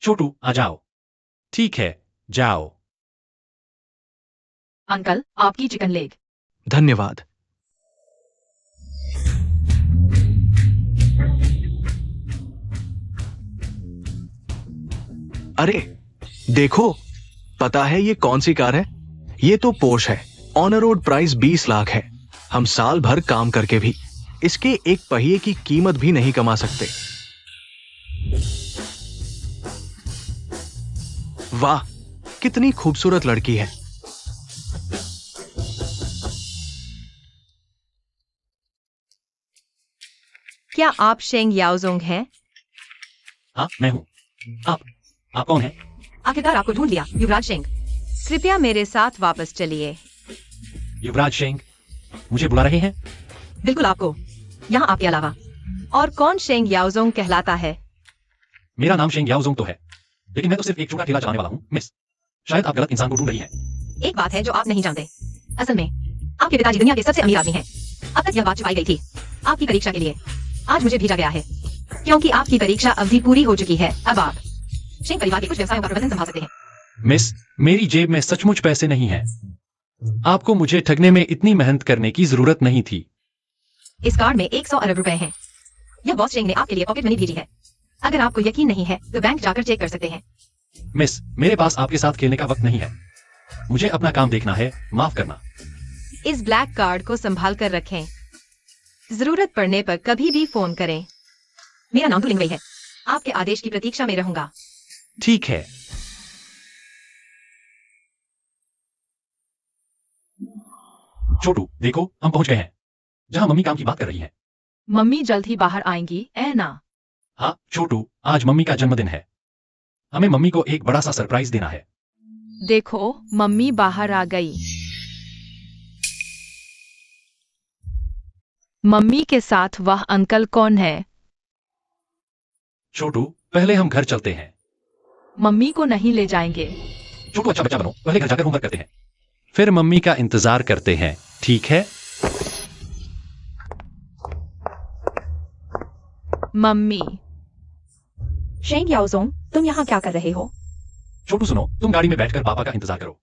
छोटू आ जाओ। ठीक है, जाओ। अंकल, आपकी चिकन लेग। धन्यवाद। अरे देखो, पता है ये कौन सी कार है? ये तो पोर्श है। ऑन रोड प्राइस 20 लाख है। हम साल भर काम करके भी इसके एक पहिए की कीमत भी नहीं कमा सकते। वाह, कितनी खूबसूरत लड़की है। क्या आप शेंग याओजोंग हैं? हाँ, मैं हूँ। आप कौन हैं? आखिरकार आपको ढूंढ लिया, युवराज सिंह। कृपया मेरे साथ वापस चलिए। युवराज सिंह मुझे बुला रहे हैं? बिल्कुल आपको, यहाँ आपके अलावा। और कौन शेंग याओजोंग कहलाता है? मेरा नाम शेंग याओजोंग तो है, लेकिन मैं तो सिर्फ एक छोटा ठेला चलाने वाला हूँ, मिस। शायद आप गलत इंसान को ढूंढ रही हैं। एक बात है जो आप नहीं जानते। असल में आपके पिताजी दुनिया के सबसे अमीर आदमी हैं। अब तक यह बात छुपाई गई थी आपकी परीक्षा के लिए। आज मुझे भेजा गया है क्योंकि आपकी परीक्षा अवधि पूरी हो चुकी है। अब आप सिंह परिवार के कुछ व्यवसायों का प्रबंधन संभाल सकते हैं। मिस, मेरी जेब में सचमुच पैसे नहीं हैं। आपको मुझे ठगने में इतनी मेहनत करने की जरूरत नहीं थी। इस कार्ड में 100 अरब रुपए हैं। यह बॉस सिंह ने आपके लिए पॉकेट मनी भेजी है। अगर आपको यकीन नहीं है तो बैंक जाकर चेक कर सकते हैं। मिस, मेरे पास आपके साथ खेलने का वक्त नहीं है। मुझे अपना काम देखना है, माफ करना। इस ब्लैक कार्ड को संभाल कर रखें। जरूरत पड़ने पर कभी भी फोन करें। मेरा नाम तो लिंगवई है। आपके आदेश की प्रतीक्षा में रहूंगा। ठीक है। छोटू, देखो हम पहुंच गए हैं जहां मम्मी काम की बात कर रही है। मम्मी जल्द ही बाहर आएंगी, ऐ ना? हाँ छोटू, आज मम्मी का जन्मदिन है। हमें मम्मी को एक बड़ा सा सरप्राइज देना है। देखो, मम्मी बाहर आ गई। मम्मी के साथ वह अंकल कौन है? छोटू, पहले हम घर चलते हैं। मम्मी को नहीं ले जाएंगे। छोटू अच्छा बच्चा बनो, पहले घर जाकर होमवर्क करते हैं, फिर मम्मी का इंतजार करते हैं, ठीक है? मम्मी। शेंग याओजोंग, तुम यहाँ क्या कर रहे हो? छोटू सुनो, तुम गाड़ी में बैठकर पापा का इंतजार करो।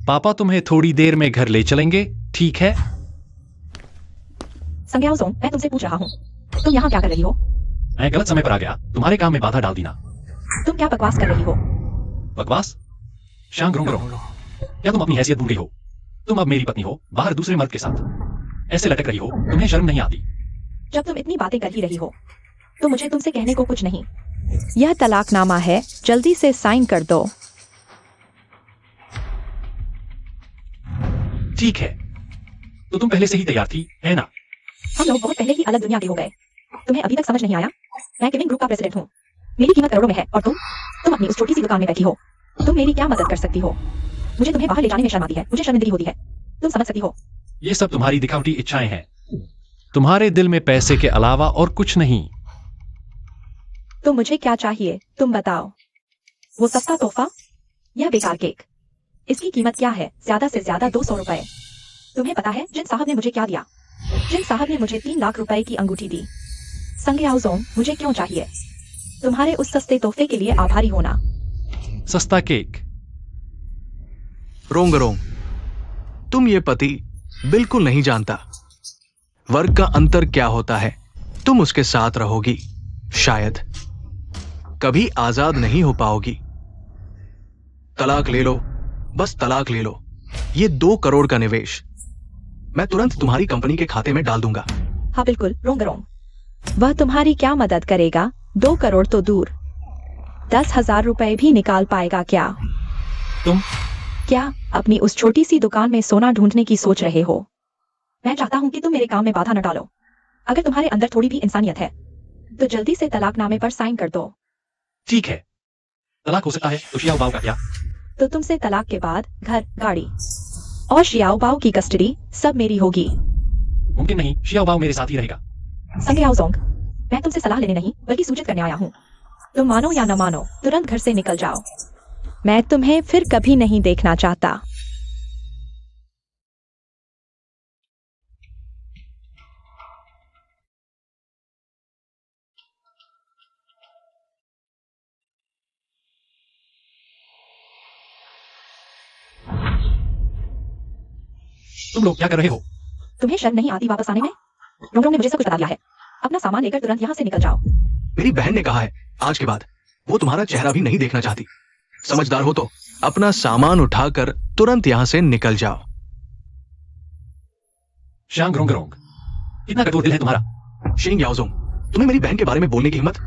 पापा तुम्हें थोड़ी देर में घर ले चलेंगे, ठीक है? संग याओजोंग, मैं तुमसे पूछ रहा हूँ, तुम यहाँ क्या कर रही हो? मैं गलत समय पर आ गया, तुम्हारे काम में बाधा डाल दी ना। तुम क्या बकवास कर रही हो? बकवास? शांग रोंग रोंग, क्या तुम अपनी हैसियत भूल गई हो? तुम अब मेरी पत्नी हो, बाहर दूसरे मर्द के साथ ऐसे लटक रही हो, तुम्हें शर्म नहीं आती? जब तुम इतनी बातें कर ही रही हो तो मुझे तुमसे कहने को कुछ नहीं। यह तलाकनामा है, जल्दी से साइन कर दो। ठीक है, तो तुम पहले से ही तैयार थी, है ना? हम लोग बहुत पहले ही अलग दुनिया के हो गए। तुम्हें अभी तक समझ नहीं आया? मैं किविंग ग्रुप का प्रेसिडेंट हूँ। मेरी कीमत करोड़ों में है और तुम अपनी उस छोटी सी दुकान में बैठी हो। तुम मेरी क्या मदद कर सकती हो? मुझे तुम्हें बाहर ले जाने में शर्म आती है, मुझे शर्मिंदगी होती है। तुम समझ सकती हो? ये सब तुम्हारी दिखावटी इच्छाएं हैं। तुम्हारे दिल में पैसे के अलावा और कुछ नहीं। तो मुझे क्या चाहिए, तुम बताओ। वो सस्ता तोहफा या बेकार केक? इसकी कीमत क्या है? ज्यादा से ज्यादा 200 रुपए। तुम्हें पता है जिन साहब ने मुझे क्या दिया? जिन साहब ने मुझे 3 लाख रुपए की अंगूठी दी। संग याओजोंग, मुझे क्यों चाहिए? तुम्हारे उस सस्ते तोहफे के लिए आभारी होना। सस्ता केक? रोंग रोंग, तुम ये पति बिल्कुल नहीं जानता। वर्ग का अंतर क्या होता है। तुम उसके साथ रहोगी, शायद कभी आजाद नहीं हो पाओगी। तलाक ले लो, बस तलाक ले लो। ये 2 करोड़ का निवेश मैं तुरंत तुम्हारी कंपनी के खाते में डाल दूंगा। हाँ बिल्कुल, रोंग रोंग। वह तुम्हारी क्या मदद करेगा? 2 करोड़ तो दूर, 10,000 रुपए भी निकाल पाएगा क्या? तुम क्या अपनी उस छोटी सी दुकान में सोना ढूंढने की सोच रहे हो? मैं चाहता हूँ कि तुम मेरे काम में बाधा न डालो। अगर तुम्हारे अंदर थोड़ी भी इंसानियत है तो जल्दी से तलाकनामे पर साइन कर दो। ठीक है, तलाक हो सकता है तो शियाओ बाओ का क्या? तो तुमसे तलाक के बाद घर, गाड़ी और शियाओ बाओ की कस्टडी सब मेरी होगी। मुमकिन नहीं, शियाओ बाओ मेरे साथ ही रहेगा। संग याओजोंग, मैं तुमसे सलाह लेने नहीं बल्कि सूचित करने आया हूँ। तुम मानो या न मानो, तुरंत घर से निकल जाओ। मैं तुम्हें फिर कभी नहीं देखना चाहता। तुम लोग क्या कर रहे हो? तुम्हें शर्म नहीं आती वापस आने में? रोंगरोंग ने मुझे सब कुछ बता दिया है। अपना सामान लेकर तुरंत यहाँ से निकल जाओ। मेरी बहन ने कहा है आज के बाद वो तुम्हारा चेहरा भी नहीं देखना चाहती। समझदार हो तो अपना सामान उठाकर तुरंत यहाँ से निकल जाओ। शांग रोंगरोंग, कितना कठोर दिल है तुम्हारा। शेंग याओजोंग, तुम्हें मेरी बहन के बारे में बोलने की हिम्मत?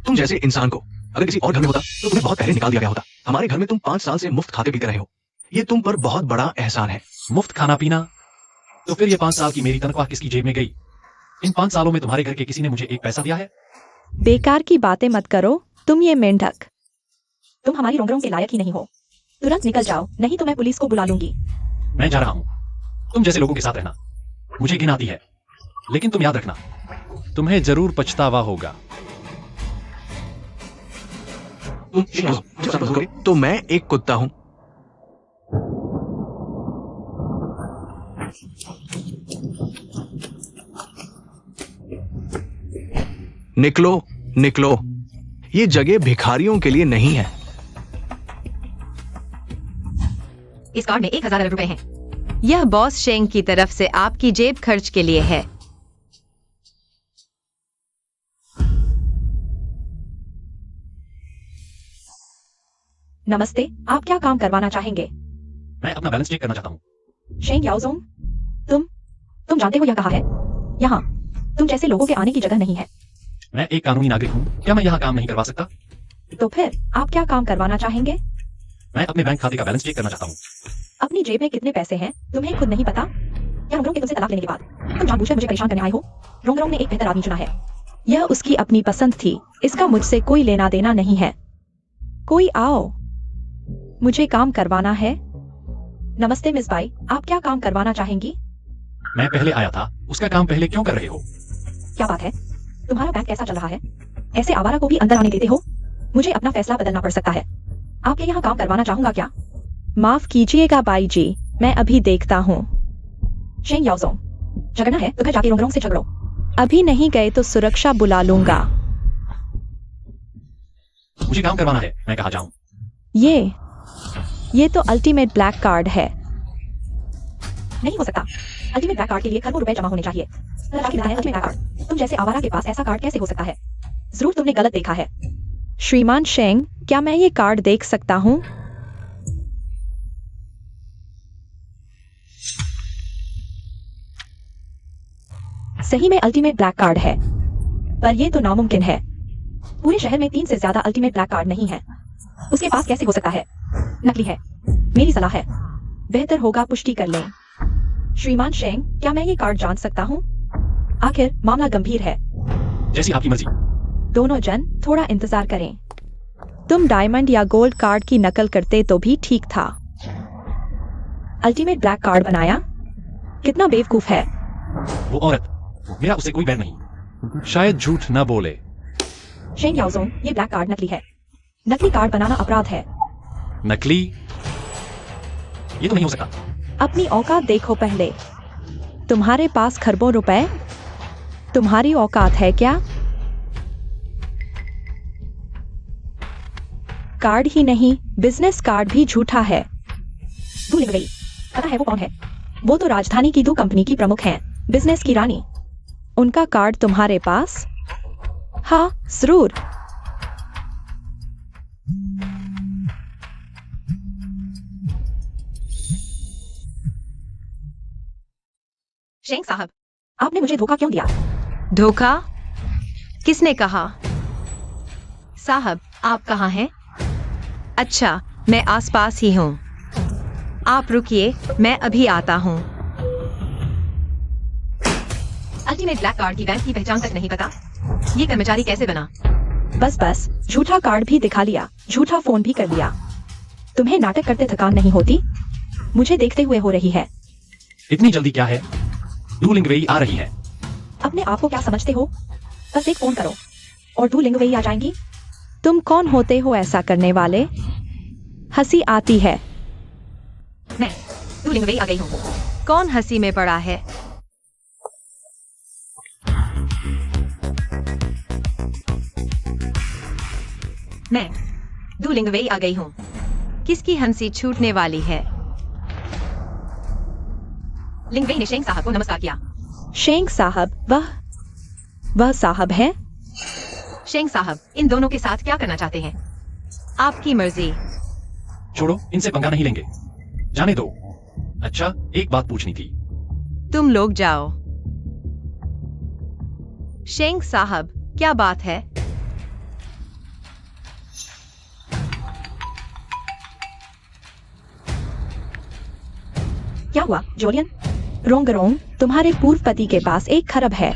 तुम जैसे इंसान को अगर किसी और घर में होता तो तुम्हें बहुत पहले निकाल दिया गया होता। हमारे घर में तुम 5 साल से मुफ्त खाते पीते रहे हो। ये तुम पर बहुत बड़ा एहसान है। मुफ्त खाना पीना? तो फिर ये 5 साल की मेरी तनख्वाह किसकी जेब में गई? इन 5 सालों में तुम्हारे घर के किसी ने मुझे एक पैसा दिया है? बेकार की बातें मत करो, तुम ये मेंढक। तुम हमारी रोंगरोंग के लायक ही नहीं हो। तुरंत निकल जाओ, नहीं तो मैं पुलिस को बुला लूंगी। मैं जा रहा हूँ। तुम जैसे लोगों के साथ रहना मुझे घिन आती है, लेकिन तुम याद रखना, तुम्हें जरूर पछतावा होगा। तो मैं एक कुत्ता हूं। निकलो निकलो, ये जगह भिखारियों के लिए नहीं है। इस कार्ड में 1000 रुपए हैं। यह बॉस शेंग की तरफ से आपकी जेब खर्च के लिए है। नमस्ते, आप क्या काम करवाना चाहेंगे? मैं अपना बैलेंस चेक करना चाहता हूँ। शेंग याओजोंग, तुम जानते हो यह कहाँ है? यहाँ तुम जैसे लोगों के आने की जगह नहीं है। मैं एक कानूनी नागरिक हूँ, क्या मैं यहाँ काम नहीं करवा सकता? तो फिर आप क्या काम करवाना चाहेंगे? मैं अपने बैंक खाते का बैलेंस चेक करना चाहता हूँ। अपनी जेब में कितने पैसे हैं तुम्हें खुद नहीं पता? या रोंगरोंग के तुमसे तलाक लेने के बाद तुम जानबूझकर मुझे परेशान करने आए हो? रोंगरोंग ने एक बेहतर आदमी चुना है। यह उसकी अपनी पसंद थी, इसका मुझसे कोई लेना देना नहीं है। कोई आओ, मुझे काम करवाना है। नमस्ते मिस बाई, आप क्या काम करवाना चाहेंगी? मैं पहले आया था, उसका काम पहले क्यों कर रहे हो? क्या बात है, तुम्हारा बैंक कैसा चल रहा है? ऐसे आवारा को भी अंदर आने देते हो? मुझे अपना फैसला बदलना पड़ सकता है। आपके यहाँ काम करवाना चाहूंगा क्या? माफ कीजिएगा बाई जी, मैं अभी देखता हूँ। शेंग याओजोंग, झगड़ना है तो घर जाके रोंगरोंग से झगड़ो। अभी नहीं गए तो सुरक्षा बुला लूंगा। मुझे काम करवाना है, मैं कहाँ जाऊँ? ये तो अल्टीमेट ब्लैक कार्ड है। नहीं हो सकता, अल्टीमेट ब्लैक कार्ड के लिए खरबों रुपए जमा होने चाहिए। लगा के बताएं अल्टीमेट ब्लैक कार्ड, तुम जैसे आवारा के पास ऐसा कार्ड कैसे हो सकता है? जरूर तुमने गलत देखा है। श्रीमान शेंग, क्या मैं ये कार्ड देख सकता हूँ? सही में अल्टीमेट ब्लैक कार्ड है, पर यह तो नामुमकिन है। पूरे शहर में 3 से ज्यादा अल्टीमेट ब्लैक कार्ड नहीं है। उसके पास कैसे हो सकता है? नकली है। मेरी सलाह है, बेहतर होगा पुष्टि कर लें। श्रीमान शेंग, क्या मैं ये कार्ड जान सकता हूँ? आखिर मामला गंभीर है। जैसी आपकी मर्जी। दोनों जन थोड़ा इंतजार करें। तुम डायमंड या गोल्ड कार्ड की नकल करते तो भी ठीक था। अल्टीमेट ब्लैक कार्ड बनाया? कितना बेवकूफ है। वो औरत, मेरा उससे कोई बैर नहीं। शायद झूठ न बोले। शेंग याओजोंग, ये ब्लैक कार्ड नकली है। नकली कार्ड बनाना अपराध है। नकली? ये तो नहीं हो सकता। अपनी औकात देखो पहले। तुम्हारे पास खरबों रुपए? तुम्हारी औकात है क्या? कार्ड ही नहीं, बिजनेस कार्ड भी झूठा है। भूल गई, पता है वो कौन है? वो तो राजधानी की 2 कंपनी की प्रमुख हैं, बिजनेस की रानी। उनका कार्ड तुम्हारे पास? हाँ, जरूर। शेंग साहब, आपने मुझे धोखा क्यों दिया? धोखा? किसने कहा? साहब, आप कहाँ हैं? अच्छा, मैं आसपास ही हूँ। आप रुकिए, मैं अभी आता हूँ। अल्टीमेट ब्लैक कार्ड की बैंक की पहचान तक नहीं पता। ये कर्मचारी कैसे बना? बस, झूठा कार्ड भी दिखा लिया, झूठा फोन भी कर लिया। तुम्हें नाटक करते थकान नहीं होती? मुझे देखते हुए हो रही है। इतनी जल्दी क्या है? डू लिंगवेई आ रही है। अपने आप को क्या समझते हो? बस एक फोन करो और डू लिंगवेई आ जाएंगी। तुम कौन होते हो ऐसा करने वाले? हंसी आती है। मैं डू लिंगवेई आ गई हूँ। कौन हंसी में पड़ा है? मैं डू लिंगवेई आ गई हूँ। किसकी हंसी छूटने वाली है? लिंगवेई ने शेंग साहब को नमस्कार किया। शेंग साहब, वह साहब है? शेंग साहब, इन दोनों के साथ क्या करना चाहते हैं? आपकी मर्जी। छोड़ो, इनसे पंगा नहीं लेंगे, जाने दो। अच्छा, एक बात पूछनी थी। तुम लोग जाओ। शेंग साहब, क्या बात है? क्या हुआ जोलियन? रोंगरोंग, तुम्हारे पूर्व पति के पास 1 खरब है।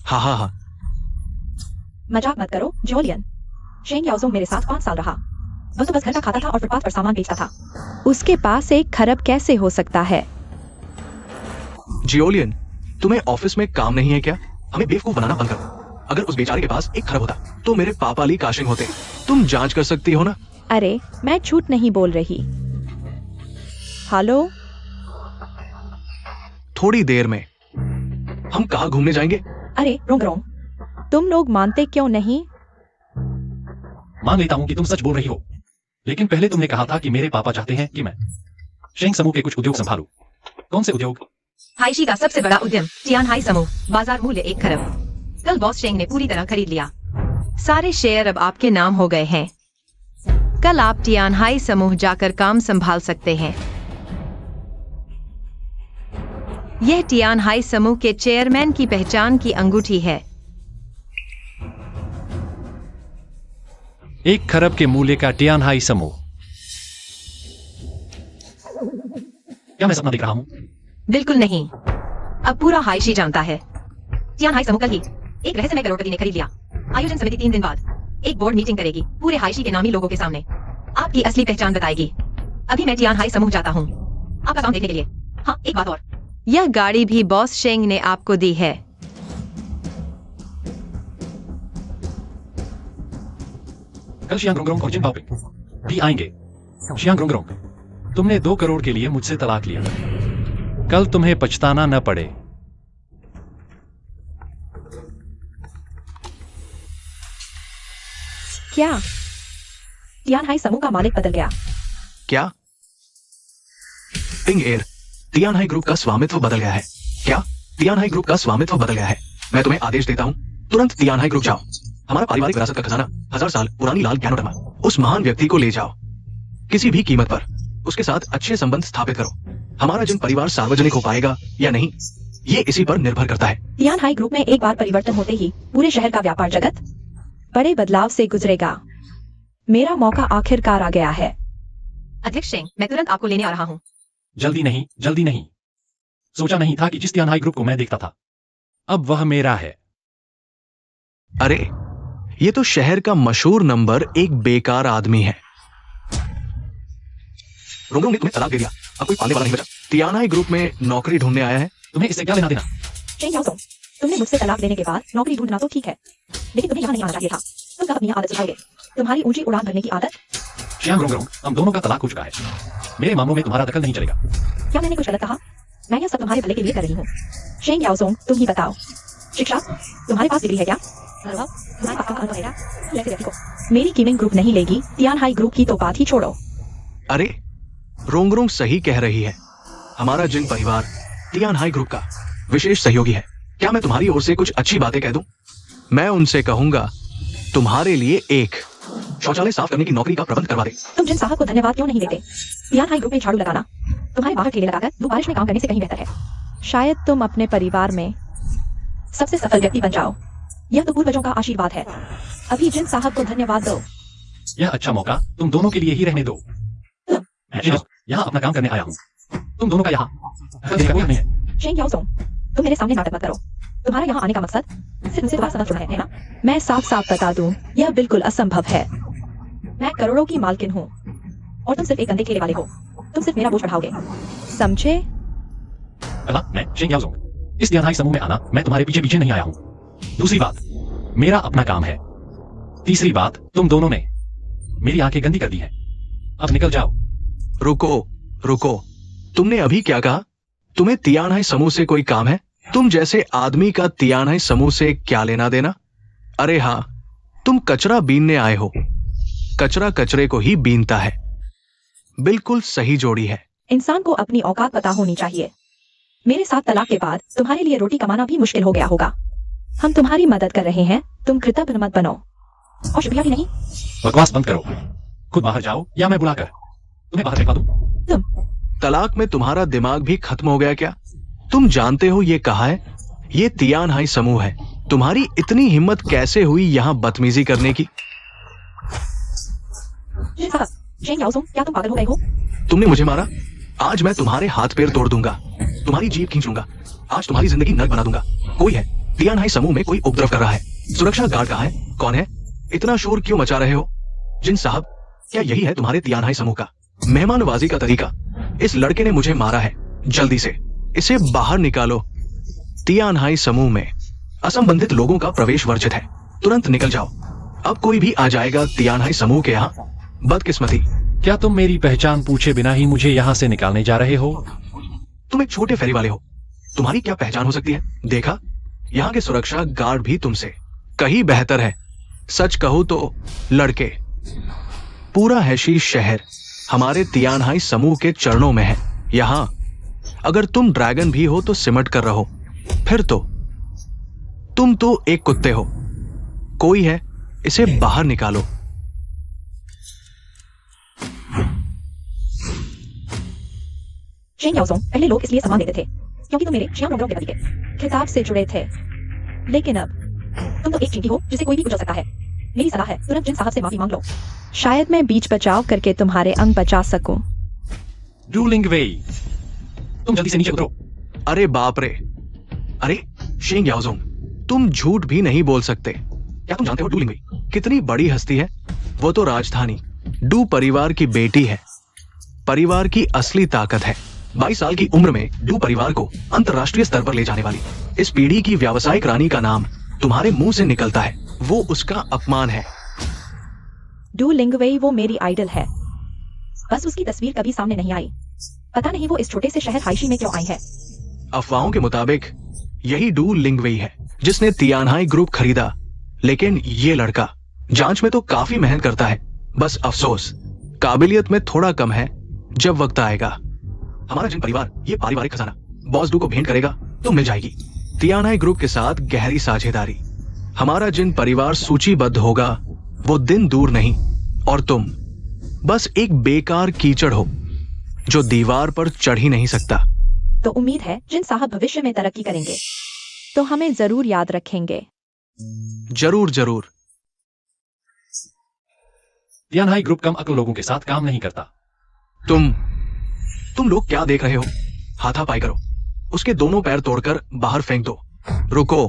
हाँ। मजाक मत करो जोलियन। शेंग याओज़ोंग मेरे साथ 5 साल रहा। वह तो बस घर का खाता था और फुटपाथ पर सामान बेचता था। उसके पास 1 खरब कैसे हो सकता है? जियोलियन, तुम्हें ऑफिस में काम नहीं है क्या? हमें बेवकूफ बनाना बंद करो। अगर उस बेचारे के पास 1 खरब होता तो मेरे पापा ली काशिंग होते। तुम जांच कर सकती हो ना? अरे, मैं झूठ नहीं बोल रही। हेलो, थोड़ी देर में हम कहाँ घूमने जाएंगे? अरे रोंगरोंग, तुम लोग मानते क्यों नहीं? मान लेता हूं कि तुम सच बोल रही हो, लेकिन पहले तुमने कहा था कि मेरे पापा चाहते हैं कि मैं शेंग समूह के कुछ उद्योग संभालूं। कौन से उद्योग? हाइशी का सबसे बड़ा उद्यम टियान हाई समूह, बाजार मूल्य 1 खरब। कल बॉस शेंग ने पूरी तरह खरीद लिया। सारे शेयर अब आपके नाम हो गए हैं। कल आप टियान हाई समूह जाकर काम संभाल सकते हैं। यह टियान हाई समूह के चेयरमैन की पहचान की अंगूठी है। 1 खरब के मूल्य का टियान हाई समूह। क्या मैं सपना देख रहा हूं? बिल्कुल नहीं, अब पूरा हाइशी जानता है। टियान हाई समूह कल ही एक रहस्यमय करोड़पति ने खरीद लिया। आयोजन समिति 3 दिन बाद एक बोर्ड मीटिंग करेगी, पूरे हाइशी के नामी लोगों के सामने आपकी असली पहचान बताएगी। अभी मैं टियान हाई समूह जाता हूँ आपका काम देखने के लिए। हाँ, एक बात और, यह गाड़ी भी बॉस शेंग ने आपको दी है। कल शियांग रोंगरोंग और जिन बाओपिंग भी आएंगे। शियांग रोंगरोंग, तुमने 2 करोड़ के लिए मुझसे तलाक लिया। कल तुम्हें पछताना न पड़े। क्या टियान हाई समूह का मालिक बदल गया? क्या? Ping air, Tian high group का स्वामित्व बदल गया है। क्या? टियान हाई ग्रुप का स्वामित्व बदल गया है। मैं तुम्हें आदेश देता हूँ, तुरंत टियान हाई ग्रुप जाओ। हमारा पारिवारिक विरासत का खजाना 1000 साल पुरानी लाल ज्ञानोटमा, उस महान व्यक्ति को ले जाओ। किसी भी कीमत पर उसके साथ अच्छे संबंध स्थापित करो। हमारा जिन परिवार सार्वजनिक हो पाएगा या नहीं, ये इसी पर निर्भर करता है। टियान हाई ग्रुप में एक बार परिवर्तन होते ही पूरे शहर का व्यापार जगत बड़े बदलाव से गुजरेगा। मेरा मौका आखिरकार आ गया है। अध्यक्ष शेंग, मैं तुरंत आपको लेने आ रहा हूँ। जल्दी नहीं, जल्दी नहीं। सोचा नहीं था कि जिस टियान हाई ग्रुप को मैं देखता था, अब वह मेरा है। अरे, ये तो शहर का मशहूर नंबर 1 बेकार आदमी है। रोंगरोंग ने तुम्हें तलाक दे दिया, अब कोई पालने वाला नहीं बचा। टियान हाई ग्रुप में नौकरी ढूंढने आया है। तुम्हें इससे क्या लेना देना? शेंग याओज़ोंग, तुमने मुझसे तलाक लेने के बाद नौकरी ढूंढना तो ठीक है, लेकिन तुम्हें यहाँ नहीं आना चाहिए था। तुम कब अपनी आदत सुधारोगे? तुम्हारी ऊंची उड़ान भरने की आदत। शियांग रोंगरोंग, हम दोनों का तलाक हो चुका है। मेरे मामलों में तुम्हारा दखल नहीं चलेगा। क्या मैंने कुछ गलत कहा? मैं यह सब तुम्हारे भले के लिए कर रही हूँ। शेंग याओज़ोंग, तुम ही बताओ। शिक्षा, तुम्हारे पास डिग्री है क्या? अनुभव, तुम्हारे पास अनुभव है क्या? तुम ऐसे व्यक्ति को मेरी कीमिंग ग्रुप नहीं लेगी। टियान हाई ग्रुप की तो बात ही छोड़ो। अरे, रोंगरोंग सही कह रही है। हमारा जिन परिवार टियान हाई ग्रुप का विशेष सहयोगी है। क्या मैं तुम्हारी ओर से कुछ अच्छी बातें कह दूं? मैं उनसे कहूंगा तुम्हारे लिए एक शौचालय साफ करने की नौकरी का प्रबंध करवा दे। तुम जिन साहब को धन्यवाद क्यों नहीं देते? टियान हाई ग्रुप में झाड़ू लगाना तुम्हारे बाहर ठेले लगाकर दो बारिश में काम करने से कहीं बेहतर है। शायद तुम अपने परिवार में सबसे सफल व्यक्ति बन जाओ। यह तो पूर्वजों का आशीर्वाद है। अभी जिन साहब को धन्यवाद दो। यह अच्छा मौका तुम दोनों के लिए ही रहने दो। मैं यहाँ अपना काम करने आया हूँ। तुम दोनों का यहाँ कोई नहीं है। शेंग याओज़ोंग, तुम मेरे सामने नाटक मत करो। तुम्हारा यहाँ आने का मकसद सिर्फ मुझसे दोबारा समझ है ना? मैं साफ साफ बता दूं, यह बिल्कुल असंभव है। मैं करोड़ों की मालकिन हूँ और तुम सिर्फ एक गंदे ठेले वाले हो। तुम सिर्फ मेरा बोझ बढ़ाओगे। समझे? पहला, मैं शेंग याओज़ोंग, इस टियान हाई समूह में आना मैं तुम्हारे पीछे पीछे नहीं आया हूँ। दूसरी बात, मेरा अपना काम है। तीसरी बात, तुम दोनों ने मेरी आंखें गंदी कर दी हैं। अब निकल जाओ। रुको, तुमने अभी क्या कहा? तुम्हें टियान हाई समूह से कोई काम है? तुम जैसे आदमी का टियान हाई समूह से क्या लेना देना? अरे हाँ, तुम कचरा बीनने आए हो। कचरा कचरे को ही बीनता है। बिल्कुल सही जोड़ी है। इंसान को अपनी औकात पता होनी चाहिए। मेरे साथ तलाक के बाद तुम्हारे लिए रोटी कमाना भी मुश्किल हो गया होगा। हम तुम्हारी मदद कर रहे हैं, तुम कृतज्ञ मत बनो। और शुक्रिया भी नहीं। बकवास बंद करो, खुद बाहर जाओ या मैं बुलाकर तुम्हें बाहर फेंकवा दूं। तुम तलाक में तुम्हारा दिमाग भी खत्म हो गया क्या? तुम जानते हो ये कहाँ है? ये तियानहाई समूह है। तुम्हारी इतनी हिम्मत कैसे हुई यहाँ बदतमीजी करने की? जिन साहब, शेन याओसोंग, क्या तुम पागल हो गए हो? तुमने मुझे मारा, आज मैं तुम्हारे हाथ पैर तोड़ दूंगा, तुम्हारी जीभ खींच लूंगा, आज तुम्हारी जिंदगी नर्क बना दूंगा। कोई है, तियानहाई समूह में कोई उपद्रव कर रहा है। सुरक्षा गार्ड कहाँ है? कौन है? इतना शोर क्यों मचा रहे हो? जिन साहब, क्या यही है तुम्हारे तियानहाई समूह का मेहमानवाजी का तरीका? इस लड़के ने मुझे मारा है, जल्दी से इसे बाहर निकालो। तियानहाई समूह में असंबंधित लोगों का प्रवेश वर्जित है, तुरंत निकल जाओ। अब कोई भी आ जाएगा तियानहाई समूह के यहाँ, बदकिस्मती। क्या तुम मेरी पहचान पूछे बिना ही मुझे यहाँ से निकालने जा रहे हो? तुम एक छोटे फेरी वाले हो, तुम्हारी क्या पहचान हो सकती है? देखा, यहाँ के सुरक्षा गार्ड भी तुमसे कहीं बेहतर है। सच कहूं तो लड़के, पूरा हैशीश शहर हमारे तियानहाई समूह के चरणों में है। यहाँ अगर तुम ड्रैगन भी हो तो सिमट कर रहो, फिर तो तुम तो एक कुत्ते हो। कोई है, इसे बाहर निकालो। शेन याओसोंग, पहले लोग इसलिए सम्मान देते थे क्योंकि तुम मेरे श्याम रोंगरों के पति के खिताब से जुड़े थे, लेकिन अब तुम तो एक चिंकी हो जिसे कोई भी कुचल सकता है। मेरी सलाह है, तुरंत जिन साहब से माफी मांग लो। शायद मैं बीच बचाव करके तुम्हारे अंग बचा सकूं। डू लिंग वेई, तुम जल्दी से नीचे उतरो। अरे बाप रे, अरे शेंग याओसोंग, तुम झूठ भी नहीं बोल सकते। क्या तुम जानते हो डू लिंग वेई कितनी बड़ी हस्ती है? वो तो राजधानी डू परिवार की बेटी है, परिवार की असली ताकत है। 22 साल की उम्र में डू परिवार को अंतर्राष्ट्रीय स्तर पर ले जाने वाली इस पीढ़ी की व्यावसायिक रानी का नाम तुम्हारे मुंह से निकलता है, वो उसका अपमान है। डू लिंगवेई वो मेरी आइडल है, बस उसकी तस्वीर कभी सामने नहीं आई। पता नहीं वो इस छोटे से शहर हाइशी में क्यों आई है। अफवाहों के मुताबिक यही डू लिंगवेई है जिसने तियानहाई ग्रुप खरीदा, लेकिन ये लड़का जांच में तो काफी मेहनत करता है, बस अफसोस काबिलियत में थोड़ा कम है। जब वक्त आएगा, हमारा जिन परिवार ये पारिवारिक खजाना बॉस डू को भेंट करेगा तो मिल जाएगी। तियानहाई ग्रुप के साथ गहरी साझेदारी, हमारा जिन परिवार सूचीबद्ध होगा वो दिन दूर नहीं, और तुम बस एक बेकार कीचड़ हो जो दीवार पर चढ़ ही नहीं सकता। तो उम्मीद है जिन साहब भविष्य में तरक्की करेंगे। तो हमें जरूर याद रखेंगे। जरूर जरूर। तियानहाई ग्रुप कम अक्ल लोगों के साथ काम नहीं करता। तुम लोग क्या देख रहे हो? हाथापाई करो, उसके दोनों पैर तोड़कर बाहर फेंक दो। रुको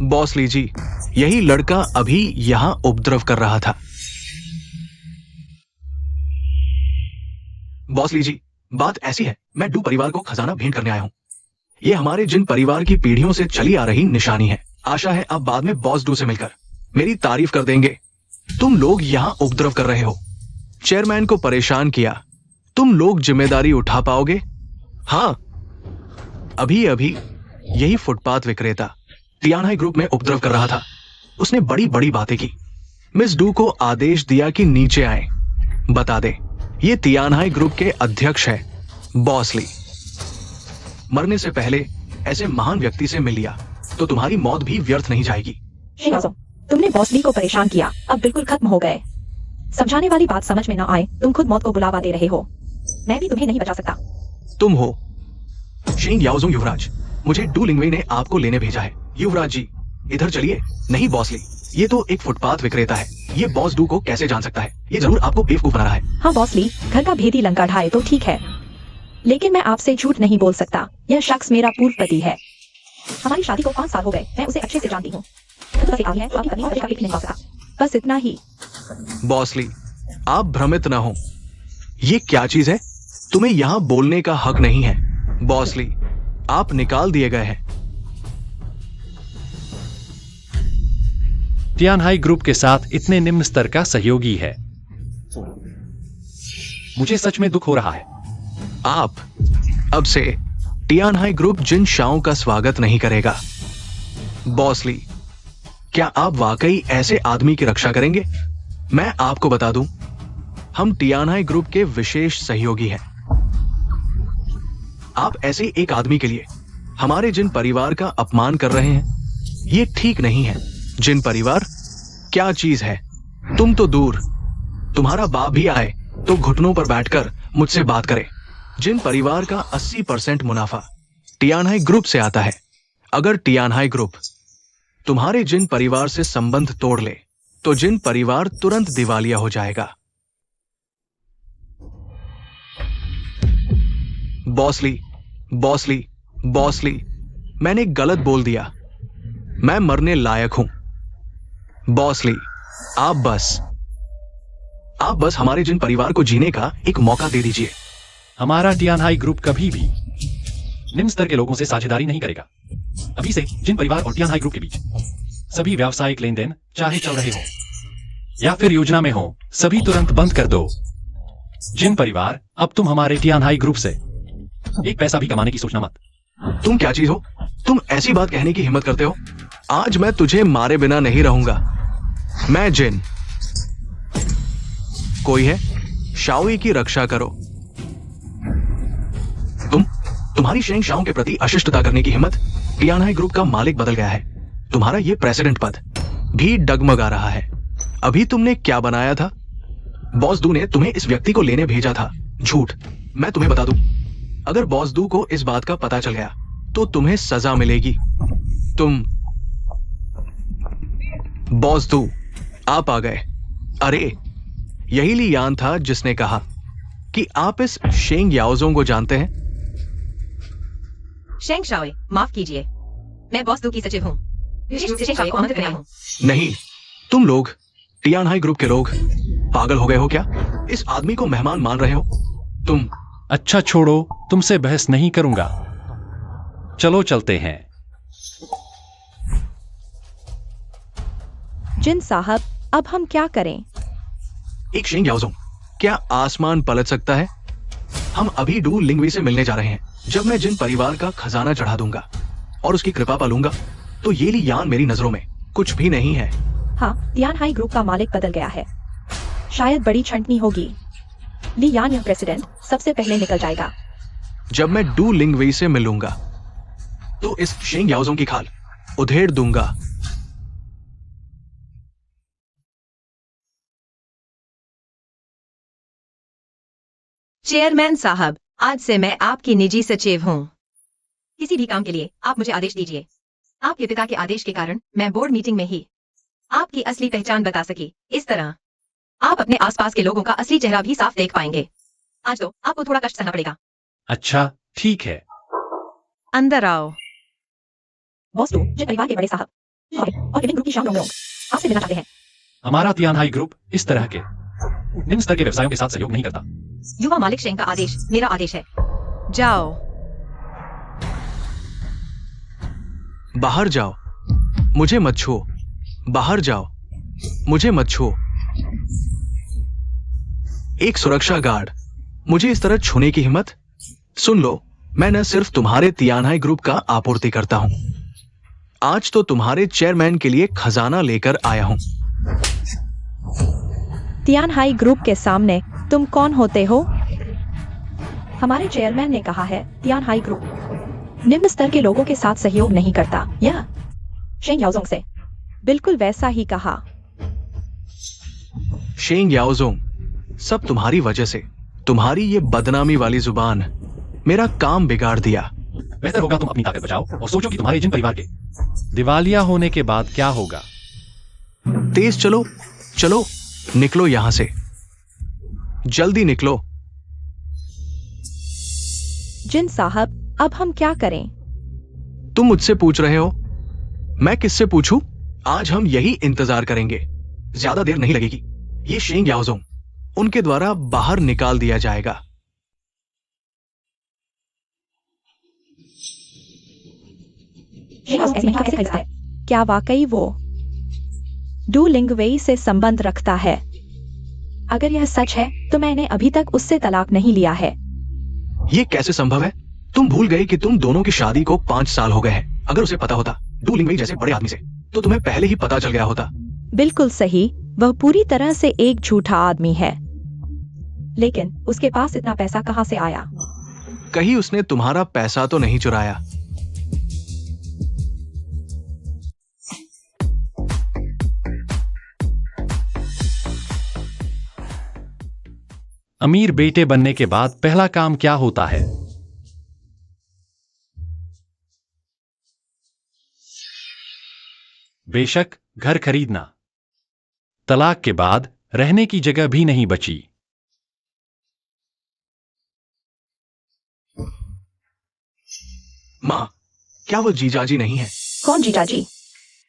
बॉस ली जी, यही लड़का अभी यहां उपद्रव कर रहा था। बॉस ली जी, बात ऐसी है, मैं डू परिवार को खजाना भेंट करने आया हूं। ये हमारे जिन परिवार की पीढ़ियों से चली आ रही निशानी है। आशा है आप बाद में बॉस डू से मिलकर मेरी तारीफ कर देंगे। तुम लोग यहां उपद्रव कर रहे हो, चेयरमैन को परेशान किया। तुम लोग जिम्मेदारी उठा पाओगे? हाँ, अभी अभी यही फुटपाथ विक्रेता तियानहाई ग्रुप में उपद्रव कर रहा था। उसने बड़ी बड़ी बातें की। मिस डू को आदेश दिया कि नीचे आए। बता दे, ये तियानहाई ग्रुप के अध्यक्ष है बॉस ली। मरने से पहले ऐसे महान व्यक्ति से मिल लिया तो तुम्हारी मौत भी व्यर्थ नहीं जाएगी। शेन याओसोंग, तुमने बॉस ली को परेशान किया, अब बिल्कुल खत्म हो गए। समझाने वाली बात समझ में ना आए, तुम खुद मौत को बुलावा दे रहे हो। मैं भी तुम्हें नहीं बचा सकता। तुम हो शेंग याओसोंग युवराज, मुझे डू लिंगवेई ने आपको लेने भेजा है। युवराज जी इधर चलिए। नहीं बॉस ली, ये तो एक फुटपाथ विक्रेता है, ये बॉस डू को कैसे जान सकता है? ये जरूर आपको बेवकूफ बना रहा है। हाँ बॉस ली, घर का भेदी लंका ढाए तो ठीक है, लेकिन मैं आपसे झूठ नहीं बोल सकता। यह शख्स मेरा पूर्व पति है। हमारी शादी को 5 साल हो गए, मैं उसे अच्छे से जानती हूँ। बस इतना ही। बॉस ली, आप भ्रमित ना हो। ये क्या चीज है? तुम्हें यहां बोलने का हक नहीं है। बॉस ली, आप निकाल दिए गए हैं। तियानहाई ग्रुप के साथ इतने निम्न स्तर का सहयोगी है, मुझे सच में दुख हो रहा है। आप अब से तियानहाई ग्रुप जिन शाओं का स्वागत नहीं करेगा। बॉस ली, क्या आप वाकई ऐसे आदमी की रक्षा करेंगे? मैं आपको बता दूं, हम तियानहाई ग्रुप के विशेष सहयोगी हैं। आप ऐसे एक आदमी के लिए हमारे जिन परिवार का अपमान कर रहे हैं, ये ठीक नहीं है। जिन परिवार क्या चीज है? तुम तो दूर, तुम्हारा बाप भी आए तो घुटनों पर बैठकर मुझसे बात करे। जिन परिवार का 80% मुनाफा टियानहाई ग्रुप से आता है, अगर टियानहाई ग्रुप तुम्हारे जिन परिवार से संबंध तोड़ ले तो जिन परिवार तुरंत दिवालिया हो जाएगा। बॉसली, बॉसली, बॉसली, मैंने गलत बोल दिया। मैं मरने लायक हूं। बॉसली, आप बस हमारे जिन परिवार को जीने का एक मौका दे दीजिए। हमारा टियानहाई ग्रुप कभी भी निम्न स्तर के लोगों से साझेदारी नहीं करेगा। अभी से जिन परिवार और टियानहाई ग्रुप के बीच सभी व्यावसायिक लेन देन चाहे चल रहे हो या फिर योजना में हो, सभी तुरंत बंद कर दो। जिन परिवार, अब तुम हमारे टियानहाई ग्रुप से एक पैसा भी कमाने की सोचना मत। तुम क्या चीज हो? तुम ऐसी बात कहने की हिम्मत करते हो? आज मैं तुझे मारे बिना नहीं रहूंगा। मैं जिन। कोई है? शाओई की रक्षा करो। तुम्हारी शेंग शाओ के प्रति अशिष्टता करने की हिम्मत? टियानहाई ग्रुप का मालिक बदल गया है। तुम्हारा ये प्रेसिडेंट पद भी डगमगा रहा है। अभी तुमने क्या बनाया था? बॉस दू ने तुम्हें इस व्यक्ति को लेने भेजा था। झूठ। मैं तुम्हें बता दूं, अगर बॉस दू को इस बात का पता चल गया तो तुम्हें सजा मिलेगी। बॉस दू, आप आ गए। अरे, यही ली यान था जिसने कहा कि आप इस शेंग याओजोंग को जानते हैं। शेंग शाओई, माफ कीजिए, मैं बॉस दू की सचिव हूँ। विशेष रूप से शेंग शाओई को आमंत्रित करना हूँ। नहीं, तुम लोग टियानहाई ग्रुप के लोग पागल हो गए हो क्या? इस आदमी को मेहमान मान रहे हो तुम? अच्छा छोड़ो, तुमसे बहस नहीं करूंगा। चलो चलते हैं। जिन साहब, अब हम क्या करें? एक शेंग याओजोंग, क्या आसमान पलट सकता है? हम अभी डू लिंगवी से मिलने जा रहे हैं। जब मैं जिन परिवार का खजाना चढ़ा दूंगा और उसकी कृपा पालूंगा तो ये ली यान मेरी नजरों में कुछ भी नहीं है। हाँ, टियानहाई ग्रुप का मालिक बदल गया है। शायद बड़ी छंटनी होगी। ली यान, यह प्रेसिडेंट, सबसे पहले निकल जाएगा। जब मैं डू लिंगवी से मिलूंगा तो इस शेंग याओजोंग की खाल उधेड़ दूंगा। चेयरमैन साहब, आज से मैं आपकी निजी सचिव हूँ। किसी भी काम के लिए आप मुझे आदेश दीजिए। आपके पिता के आदेश के कारण मैं बोर्ड मीटिंग में ही आपकी असली पहचान बता सकी। इस तरह आप अपने आसपास के लोगों का असली चेहरा भी साफ देख पाएंगे। आज तो आपको थोड़ा कष्ट सहना पड़ेगा। अच्छा, ठीक है। अंदर आओ। बॉस दू, जिन परिवार के बड़े साहब और लिविंग ग्रुप की शाम लोग आपसे मिलना चाहते हैं। हमारा टियानहाई ग्रुप इस तरह के निम्न स्तर के व्यवसायों के साथ सहयोग नहीं करता। युवा मालिक शेंग का आदेश मेरा आदेश है। जाओ। बाहर जाओ, मुझे मत छुओ। बाहर जाओ, मुझे मत छुओ। एक सुरक्षा गार्ड, मुझे इस तरह छूने की हिम्मत? सुन लो, मैं न सिर्फ तुम्हारे टियानहाई ग्रुप का आपूर्ति करता हूं, आज तो तुम्हारे चेयरमैन के लिए खजाना लेकर आया हूं। टियानहाई ग्रुप के सामने तुम कौन होते हो? हमारे चेयरमैन ने कहा है टियानहाई ग्रुप निम्न स्तर के लोगों के साथ सहयोग नहीं करता। यह शेंग याओजोंग से बिल्कुल वैसा ही कहा। शेंग याओजोंग, सब तुम्हारी वजह से। तुम्हारी ये बदनामी वाली जुबान मेरा काम बिगाड़ दिया। बेहतर होगा तुम अपनी ताकत बचाओ और सोचो कि तुम्हारे जिन परिवार के दिवालिया होने के बाद क्या होगा। तेज चलो, चलो, निकलो यहां से, जल्दी निकलो। जिन साहब, अब हम क्या करें? तुम मुझसे पूछ रहे हो, मैं किससे पूछूं? आज हम यही इंतजार करेंगे। ज्यादा देर नहीं लगेगी। ये शेंग याओजोंग, उनके द्वारा बाहर निकाल दिया जाएगा। क्या वाकई वो डू लिंगवेई से संबंध रखता है? अगर यह सच है तो मैंने अभी तक उससे तलाक नहीं लिया है। ये कैसे संभव है? तुम भूल गए कि तुम दोनों की शादी को 5 साल हो गए हैं। अगर उसे पता होता डू लिंगवेई जैसे बड़े आदमी से, तो तुम्हें पहले ही पता चल गया होता। बिल्कुल सही, वह पूरी तरह से एक झूठा आदमी है। लेकिन उसके पास इतना पैसा कहां से आया? कहीं उसने तुम्हारा पैसा तो नहीं चुराया? अमीर बेटे बनने के बाद पहला काम क्या होता है? बेशक घर खरीदना। तलाक के बाद रहने की जगह भी नहीं बची। माँ, क्या वो जीजाजी नहीं है? कौन जीजाजी?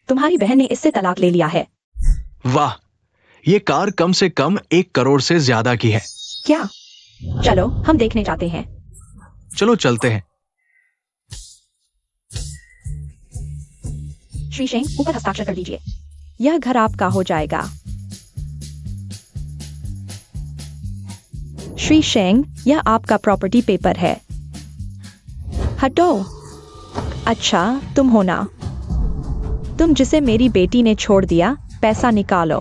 तुम्हारी बहन ने इससे तलाक ले लिया है। वाह, ये कार कम से कम 1 करोड़ से ज्यादा की है। क्या? चलो हम देखने जाते हैं। चलो चलते हैं। श्री शेंग, ऊपर हस्ताक्षर कर दीजिए। यह घर आपका हो जाएगा। श्री शेंग, यह आपका प्रॉपर्टी पेपर है। हटो। अच्छा, तुम हो ना? तुम जिसे मेरी बेटी ने छोड़ दिया, पैसा निकालो।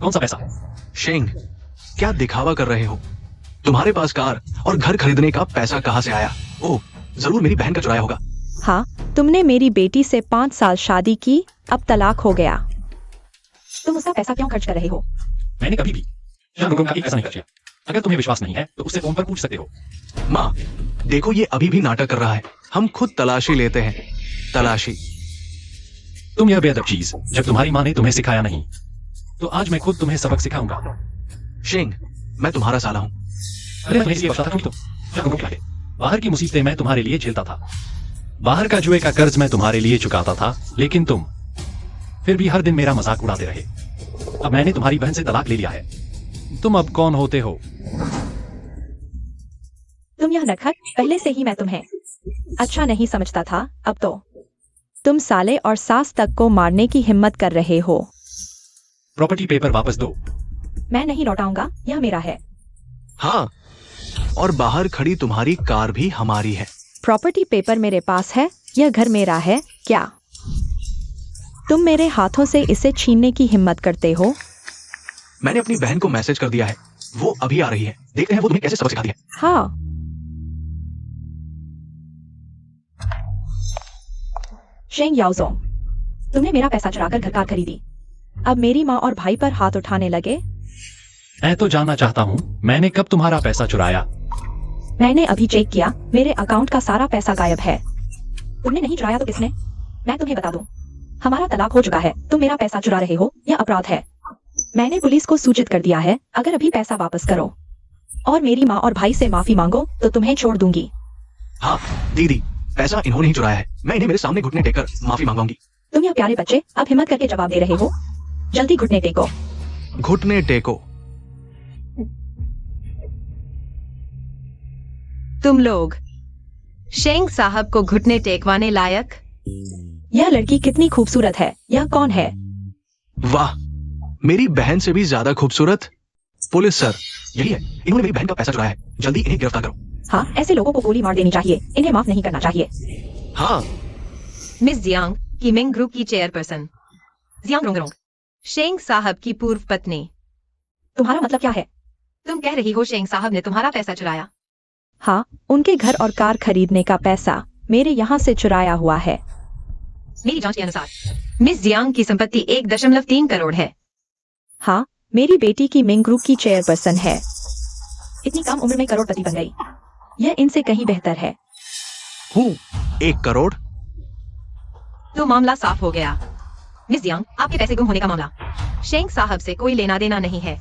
कौन सा पैसा? शेंग, क्या दिखावा कर रहे हो? तुम्हारे पास कार और घर खरीदने का पैसा कहां से आया? ओह, जरूर मेरी बहन का चुराया होगा। हाँ, तुमने मेरी बेटी से 5 साल शादी की, अब तलाक हो गया। तुम उसका पैसा क्यों खर्च कर रहे हो? मैंने कभी भी शाहरुख का एक पैसा नहीं खर्चा। अगर तुम्हें विश्वास नहीं है तो उससे फोन पर पूछ सकते हो। माँ, देखो ये अभी भी नाटक कर रहा है। हम खुद तलाशी लेते हैं। तलाशी? तुम यह बेअदब चीज जब तुम्हारी माँ ने तुम्हें सिखाया नहीं, तो आज मैं खुद तुम्हें सबक सिखाऊंगा। शेंग, मैं तुम्हारा साला हूँ। अरे मैं तुम्हें इसलिए बता था कि तुम शाहरुख के आगे बाहर की मुसीबतें मैं तुम्हारे लिए झेलता था। बाहर का जुए का कर्ज मैं तुम्हारे लिए चुकाता था, लेकिन तुम फिर भी हर दिन मेरा मजाक उड़ाते रहे। अब मैंने तुम्हारी बहन से तलाक ले लिया है। तुम अब कौन होते हो? तुम यह नखर, पहले से ही मैं तुम्हें अच्छा नहीं समझता था, अब तो तुम साले और सास तक को मारने की हिम्मत कर रहे हो। प्रॉपर्टी पेपर वापस दो। मैं नहीं लौटाऊंगा, यह मेरा है। हाँ, और बाहर खड़ी तुम्हारी कार भी हमारी है। प्रॉपर्टी पेपर मेरे पास है, यह घर मेरा है। क्या तुम मेरे हाथों से इसे छीनने की हिम्मत करते हो? मैंने अपनी बहन को मैसेज कर दिया है, वो अभी आ रही है। देखते हैं वो तुम्हें कैसे सबक सिखाती है। हाँ। शेंग याओज़ोंग, तुमने मेरा पैसा चुराकर घर कार खरीदी। अब मेरी माँ और भाई पर हाथ उठाने लगे। मैं तो जानना चाहता हूँ, मैंने कब तुम्हारा पैसा चुराया? मैंने अभी चेक किया, मेरे अकाउंट का सारा पैसा गायब है। तुमने नहीं चुराया तो किसने? मैं तुम्हें बता दूं, हमारा तलाक हो चुका है। तुम मेरा पैसा चुरा रहे हो, यह अपराध है। मैंने पुलिस को सूचित कर दिया है। अगर अभी पैसा वापस करो और मेरी माँ और भाई से माफी मांगो तो तुम्हें छोड़ दूंगी। हाँ दीदी, पैसा इन्होंने ही चुराया है। मैं इन्हें मेरे सामने घुटने टेकर माफी मांगूंगी। तुम यह प्यारे बच्चे अब हिम्मत करके जवाब दे रहे हो। जल्दी घुटने टेको। घुटने टेको। तुम लोग शेंग साहब को घुटने टेकवाने लायक। यह लड़की कितनी खूबसूरत है। यह कौन है? वाह, मेरी बहन से भी ज्यादा खूबसूरत। पुलिस सर, यही है, इन्होंने मेरी बहन का पैसा चुराया है। जल्दी इन्हें गिरफ्तार करो। हाँ, ऐसे लोगों को गोली मार देनी चाहिए। इन्हें माफ नहीं करना चाहिए। हाँ। मिस जियांग, किमिंग ग्रुप की चेयरपर्सन। जियांग रोंगरोंग, शेंग साहब की पूर्व पत्नी। तुम्हारा मतलब क्या है? तुम कह रही हो शेंग साहब ने तुम्हारा पैसा चुराया? हाँ, उनके घर और कार खरीदने का पैसा मेरे यहाँ से चुराया हुआ है। मेरी जांच के अनुसार मिस जियांग की संपत्ति 1.3 करोड़ है। हाँ, मेरी बेटी की मिंग ग्रुप की चेयरपर्सन है। इतनी कम उम्र में करोड़पति बन गई। यह इनसे कहीं बेहतर है। 1 करोड़? तो मामला साफ हो गया। मिस जियांग, आपके पैसे गुम होने का मामला शेंग साहब से कोई लेना देना नहीं है।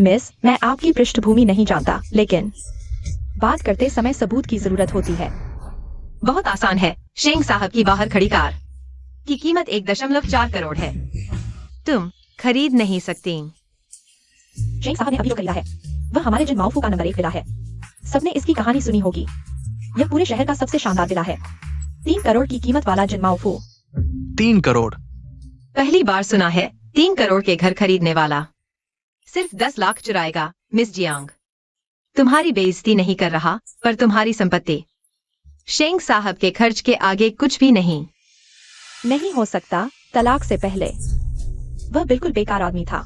मिस, मैं आपकी पृष्ठभूमि नहीं जानता, लेकिन बात करते समय सबूत की जरूरत होती है। बहुत आसान है। शेंग साहब की बाहर खड़ी कार की कीमत 1.4 करोड़ है। तुम खरीद नहीं सकती। शेंग साहब ने अभी जो खरीदा है वह हमारे जिन माओफू का नंबर 1 विला है। सबने इसकी कहानी सुनी होगी। यह पूरे शहर का सबसे शानदार विला है। 3 करोड़ की कीमत वाला जिन माओफू। 3 करोड़? पहली बार सुना है 3 करोड़ के घर खरीदने वाला। सिर्फ 10 लाख चुराएगा। मिस जियांग, तुम्हारी बेइज्जती नहीं कर रहा, पर तुम्हारी संपत्ति शेंग साहब के खर्च के आगे कुछ भी नहीं। नहीं हो सकता। तलाक से पहले वह बिल्कुल बेकार आदमी था।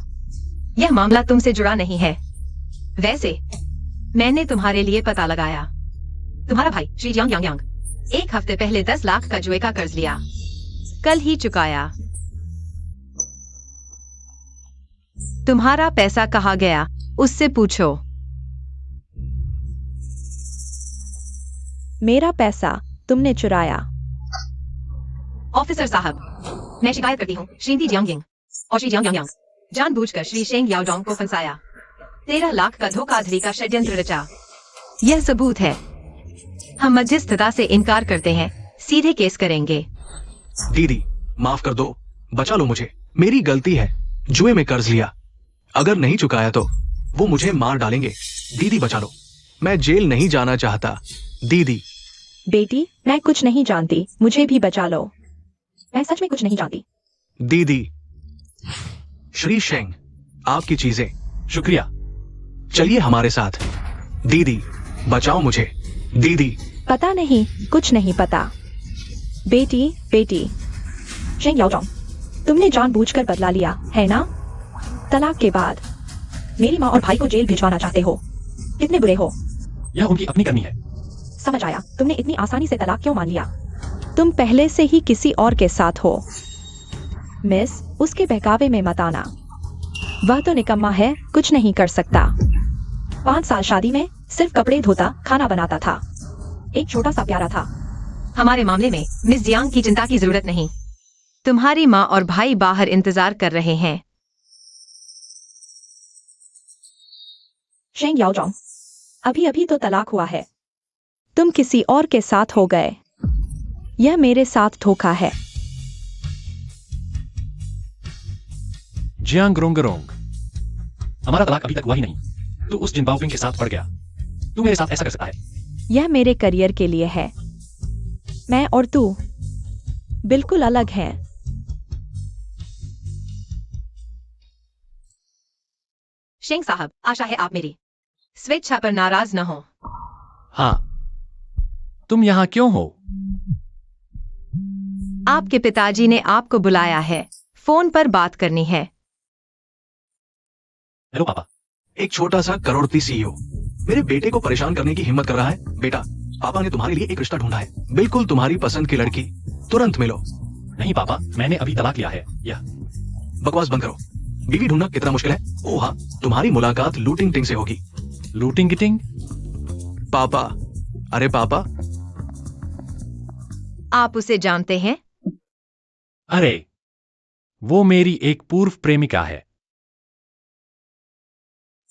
यह मामला तुमसे जुड़ा नहीं है। वैसे मैंने तुम्हारे लिए पता लगाया। तुम्हारा भाई श्री जियांग यांग यांग 1 हफ्ते पहले 10 लाख का जुए का कर्ज लिया, कल ही चुकाया। तुम्हारा पैसा कहाँ गया, उससे पूछो। मेरा पैसा तुमने चुराया। ऑफिसर साहब, मैं शिकायत करती हूँ श्रीमती जियांग यिंग और श्री जियांग यांग यांग जानबूझकर श्री शेंग याओडोंग को फंसाया, 13 लाख का धोखाधड़ी का षड्यंत्र रचा। यह सबूत है। हम मध्यस्थता से इनकार करते हैं, सीधे केस करेंगे। दीदी माफ कर दो, बचा लो मुझे, मेरी गलती है, जुए में कर्ज लिया, अगर नहीं चुकाया तो वो मुझे मार डालेंगे। दीदी बचा लो, मैं जेल नहीं जाना चाहता। दीदी बेटी, मैं कुछ नहीं जानती, मुझे भी बचा लो। मैं सच में कुछ नहीं जानती। दीदी श्री शेंग, आपकी चीजें, शुक्रिया। चलिए हमारे साथ। दीदी बचाओ मुझे, दीदी। पता नहीं, कुछ नहीं पता। बेटी बेटी, शेंग याओडोंग, तुमने जानबूझकर बदला लिया है ना? तलाक के बाद मेरी माँ और भाई को जेल भिजवाना चाहते हो, कितने बुरे हो। यह उनकी अपनी करनी है। समझ आया, तुमने इतनी आसानी से तलाक क्यों मान लिया? तुम पहले से ही किसी और के साथ हो। मिस, उसके बहकावे में मत आना, वह तो निकम्मा है, कुछ नहीं कर सकता। 5 साल शादी में सिर्फ कपड़े धोता, खाना बनाता था, एक छोटा सा प्यारा था। हमारे मामले में मिस जियांग की चिंता की जरूरत नहीं। तुम्हारी माँ और भाई बाहर इंतजार कर रहे हैं। शेंग याओडोंग, अभी अभी तो तलाक हुआ है। तुम किसी और के साथ हो गए, यह मेरे साथ धोखा है। जियांग रोंगरोंग, हमारा तलाक अभी तक हुआ ही नहीं, तू उस जिन बाओपिंग के साथ पड़ गया। तू मेरे साथ ऐसा कर सकता है? यह मेरे करियर के लिए है। मैं और तू बिल्कुल अलग हैं। शेंग साहब, आशा है आप मेरी स्वेच्छा पर नाराज न हो। हाँ, तुम यहाँ क्यों हो? आपके पिताजी ने आपको बुलाया है, फोन पर बात करनी है। हेलो पापा। एक छोटा सा करोड़पति सीईओ मेरे बेटे को परेशान करने की हिम्मत कर रहा है। बेटा, पापा ने तुम्हारे लिए एक रिश्ता ढूंढा है, बिल्कुल तुम्हारी पसंद की लड़की, तुरंत मिलो। नहीं पापा, मैंने अभी तलाक लिया है। यह बकवास बंद करो, बीवी ढूंढना कितना मुश्किल है। ओह हाँ, तुम्हारी मुलाकात लूटिंग टिंग से होगी। लूटिंग गिटिंग? पापा, अरे पापा। आप उसे जानते हैं? अरे, वो मेरी एक पूर्व प्रेमिका है।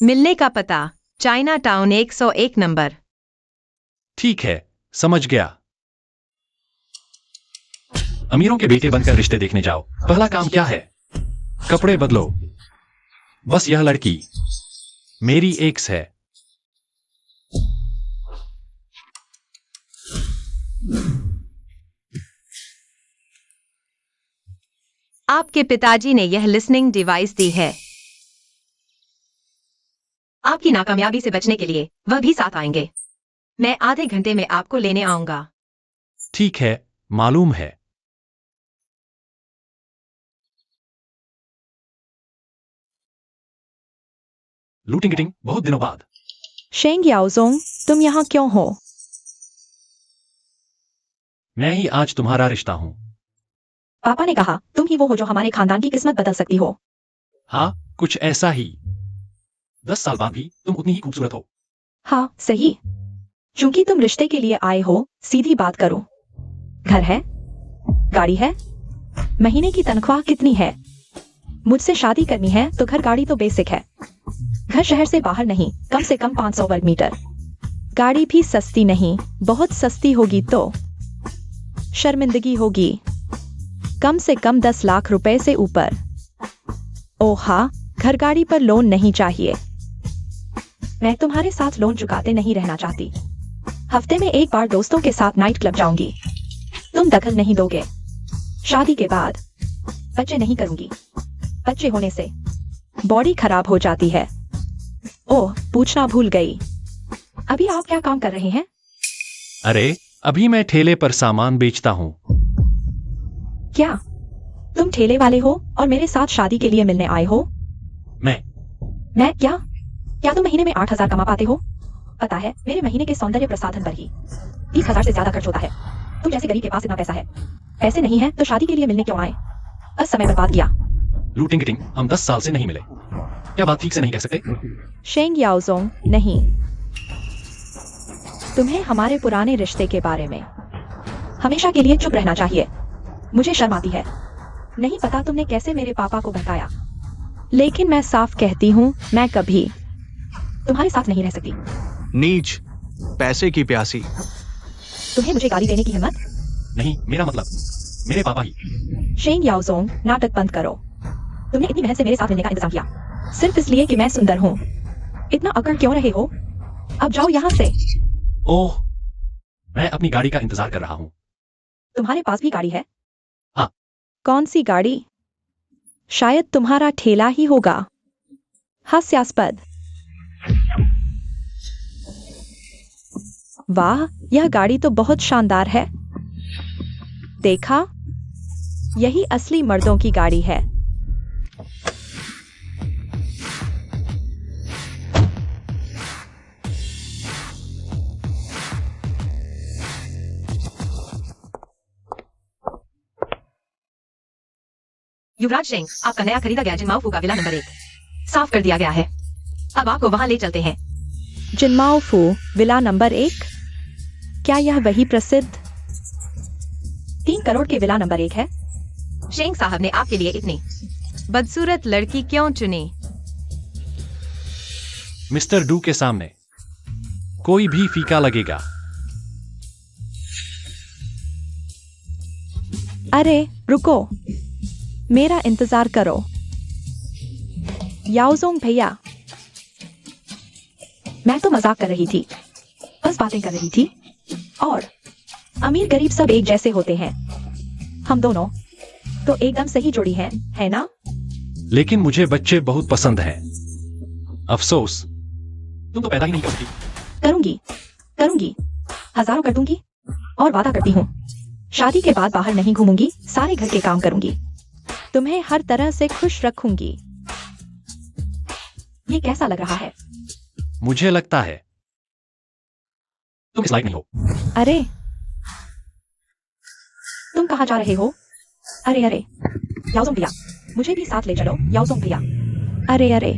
मिलने का पता चाइना टाउन 101 नंबर। ठीक है, समझ गया। अमीरों के बेटे बनकर रिश्ते देखने जाओ। पहला काम क्या है? कपड़े बदलो। बस यह लड़की मेरी एक्स है। आपके पिताजी ने यह लिसनिंग डिवाइस दी है। आपकी नाकामयाबी से बचने के लिए वह भी साथ आएंगे। मैं आधे घंटे में आपको लेने आऊंगा। ठीक है, मालूम है। लूटिंग गिटिंग बहुत दिनों बाद। शेंग याओजोंग, तुम यहाँ क्यों हो? मैं ही आज तुम्हारा रिश्ता हूं। पापा ने कहा तुम ही वो हो जो हमारे खानदान की किस्मत बदल सकती हो। हाँ, कुछ ऐसा ही। 10 साल बाद भी तुम उतनी ही खूबसूरत हो। हाँ, सही। चूंकि तुम रिश्ते के लिए आए हो, सीधी बात करो। घर है? गाड़ी है? महीने की तनख्वाह कितनी है? मुझसे शादी करनी है तो घर गाड़ी तो बेसिक है। घर शहर से बाहर नहीं, कम से कम 500 वर्ग मीटर। गाड़ी भी सस्ती नहीं, बहुत सस्ती होगी तो शर्मिंदगी होगी। कम से कम 10 लाख रुपए से ऊपर। ओह हाँ, घर गाड़ी पर लोन नहीं चाहिए। मैं तुम्हारे साथ लोन चुकाते नहीं रहना चाहती। हफ्ते में एक बार दोस्तों के साथ नाइट क्लब जाऊंगी। तुम दखल नहीं दोगे। शादी के बाद बच्चे नहीं करूंगी। बच्चे होने से बॉडी खराब हो जाती है। ओह, पूछना भूल गई। अभी आप क्या काम कर रहे हैं? अरे, अभी मैं ठेले पर सामान बेचता हूं। क्या तुम ठेले वाले हो और मेरे साथ शादी के लिए मिलने आए हो? मैं क्या तुम महीने में 8,000 कमा पाते हो? पता है मेरे महीने के सौंदर्य प्रसाधन पर ही 30,000 से ज्यादा खर्च होता है। तुम जैसे गरीब के पास इतना पैसा है, पैसे नहीं है तो शादी के लिए मिलने क्यों आए? बस समय बर्बाद किया। लूटिंग गिटिंग, हम 10 साल से नहीं मिले। क्या बात ठीक से नहीं कह सकते? शेंग याओजोंग, नहीं। तुम्हें हमारे पुराने रिश्ते के बारे में हमेशा के लिए चुप रहना चाहिए। मुझे शर्म आती है। नहीं पता तुमने कैसे मेरे पापा को बहकाया। लेकिन मैं साफ कहती हूँ, मैं कभी तुम्हारे साथ नहीं रह सकती। नीच, पैसे की प्यासी। तुम्हें मुझे गाली देने की हिम्मत? नहीं, मेरा मतलब मेरे पापा ही। शेंग याओजोंग, नाटक बंद करो। तुमने इतनी मेहनत से मेरे साथ मिलने का इंतजाम किया सिर्फ इसलिए कि मैं सुंदर हूँ। इतना अकड़ क्यों रहे हो? अब जाओ यहाँ से। ओह, मैं अपनी गाड़ी का इंतजार कर रहा हूँ। तुम्हारे पास भी गाड़ी है? कौन सी गाड़ी? शायद तुम्हारा ठेला ही होगा। हास्यास्पद। वाह, यह गाड़ी तो बहुत शानदार है। देखा, यही असली मर्दों की गाड़ी है। युवराज सिंह, आपका नया खरीदा गया जिनमाओ का विला नंबर 1 साफ कर दिया गया है। अब आपको वहां ले चलते हैं। जिनमाओ फू विला नंबर 1? क्या यह वही प्रसिद्ध 3 करोड़ के विला नंबर 1 है? शेंग साहब ने आपके लिए इतनी बदसूरत लड़की क्यों चुनी? मिस्टर डू के सामने कोई भी फीका लगेगा। अरे रुको, मेरा इंतजार करो। याओजोंग भैया, मैं तो मजाक कर रही थी, बस बातें कर रही थी। और अमीर गरीब सब एक जैसे होते हैं। हम दोनों तो एकदम सही जोड़ी हैं, है ना? लेकिन मुझे बच्चे बहुत पसंद हैं। अफसोस, तुम तो पैदा ही नहीं करती। करूंगी, करूंगी, हजारों कर दूंगी। और वादा करती हूँ, शादी के बाद बाहर नहीं घूमूंगी, सारे घर के काम करूंगी। तुम्हें हर तरह से खुश रखूंगी। ये कैसा लग रहा है? मुझे लगता है तुम इस लायक नहीं हो। अरे तुम कहाँ जा रहे हो? अरे अरे, याओजोंग भैया, मुझे भी साथ ले चलो। याओजोंग भैया, अरे अरे,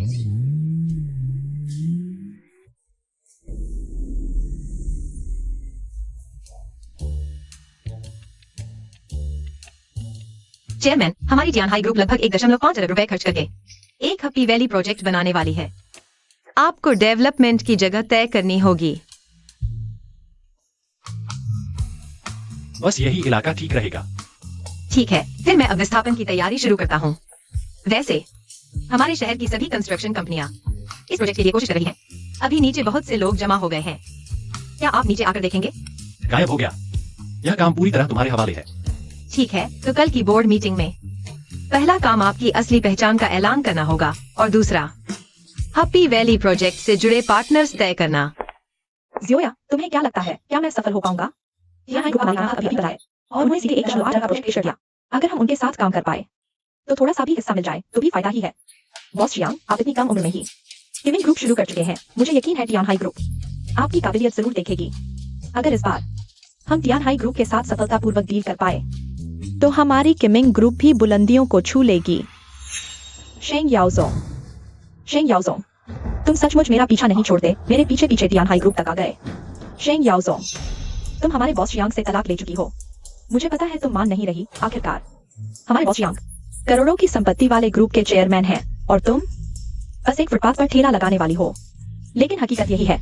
चेयरमैन, हमारी जियानहाई ग्रुप लगभग 1.5 अरब रुपए खर्च करके एक हप्पी वैली प्रोजेक्ट बनाने वाली है। आपको डेवलपमेंट की जगह तय करनी होगी। बस यही इलाका ठीक रहेगा। ठीक है, फिर मैं अब विस्थापन की तैयारी शुरू करता हूँ। वैसे हमारे शहर की सभी कंस्ट्रक्शन कंपनियां इस प्रोजेक्ट के लिए कोशिश कर रही हैं। अभी नीचे बहुत से लोग जमा हो गए हैं। क्या आप नीचे आकर देखेंगे? गायब हो गया। यह काम पूरी तरह तुम्हारे हवाले है। ठीक है, तो कल की बोर्ड मीटिंग में पहला काम आपकी असली पहचान का ऐलान करना होगा और दूसरा हप्पी वैली प्रोजेक्ट से जुड़े पार्टनर्स तय करना। जियोया, तुम्हें क्या लगता है, क्या मैं सफल हो पाऊंगा? यहाँ ग्रुप बनाना अभी अभी बनाए और उन्हें सीधे 1.8 का प्रोजेक्ट पेश कर दिया। अगर हम उनके साथ काम कर पाए तो थोड़ा सा भी हिस्सा मिल जाए तो भी फायदा ही है। बॉस शियांग, आप इतनी कम उम्र में ही गिविंग ग्रुप शुरू कर चुके हैं। मुझे यकीन है टियानहाई ग्रुप आपकी काबिलियत जरूर देखेगी। अगर इस बार हम टियानहाई ग्रुप के साथ सफलतापूर्वक डील कर पाए तो हमारी किमिंग ग्रुप भी बुलंदियों को छू लेगी। शेंग याओजोंग, शेंग याओजोंग, तुम सचमुच मेरा पीछा नहीं छोड़ते। मेरे पीछे पीछे टियानहाई ग्रुप तक आ गए। शेंग याओजोंग, तुम हमारे बॉस शियांग से तलाक ले चुकी हो। मुझे पता है तुम मान नहीं रही। आखिरकार हमारे बॉस शियांग करोड़ों की संपत्ति वाले ग्रुप के चेयरमैन हैं और तुम बस एक फुटपाथ पर ठेला लगाने वाली हो। लेकिन हकीकत यही है।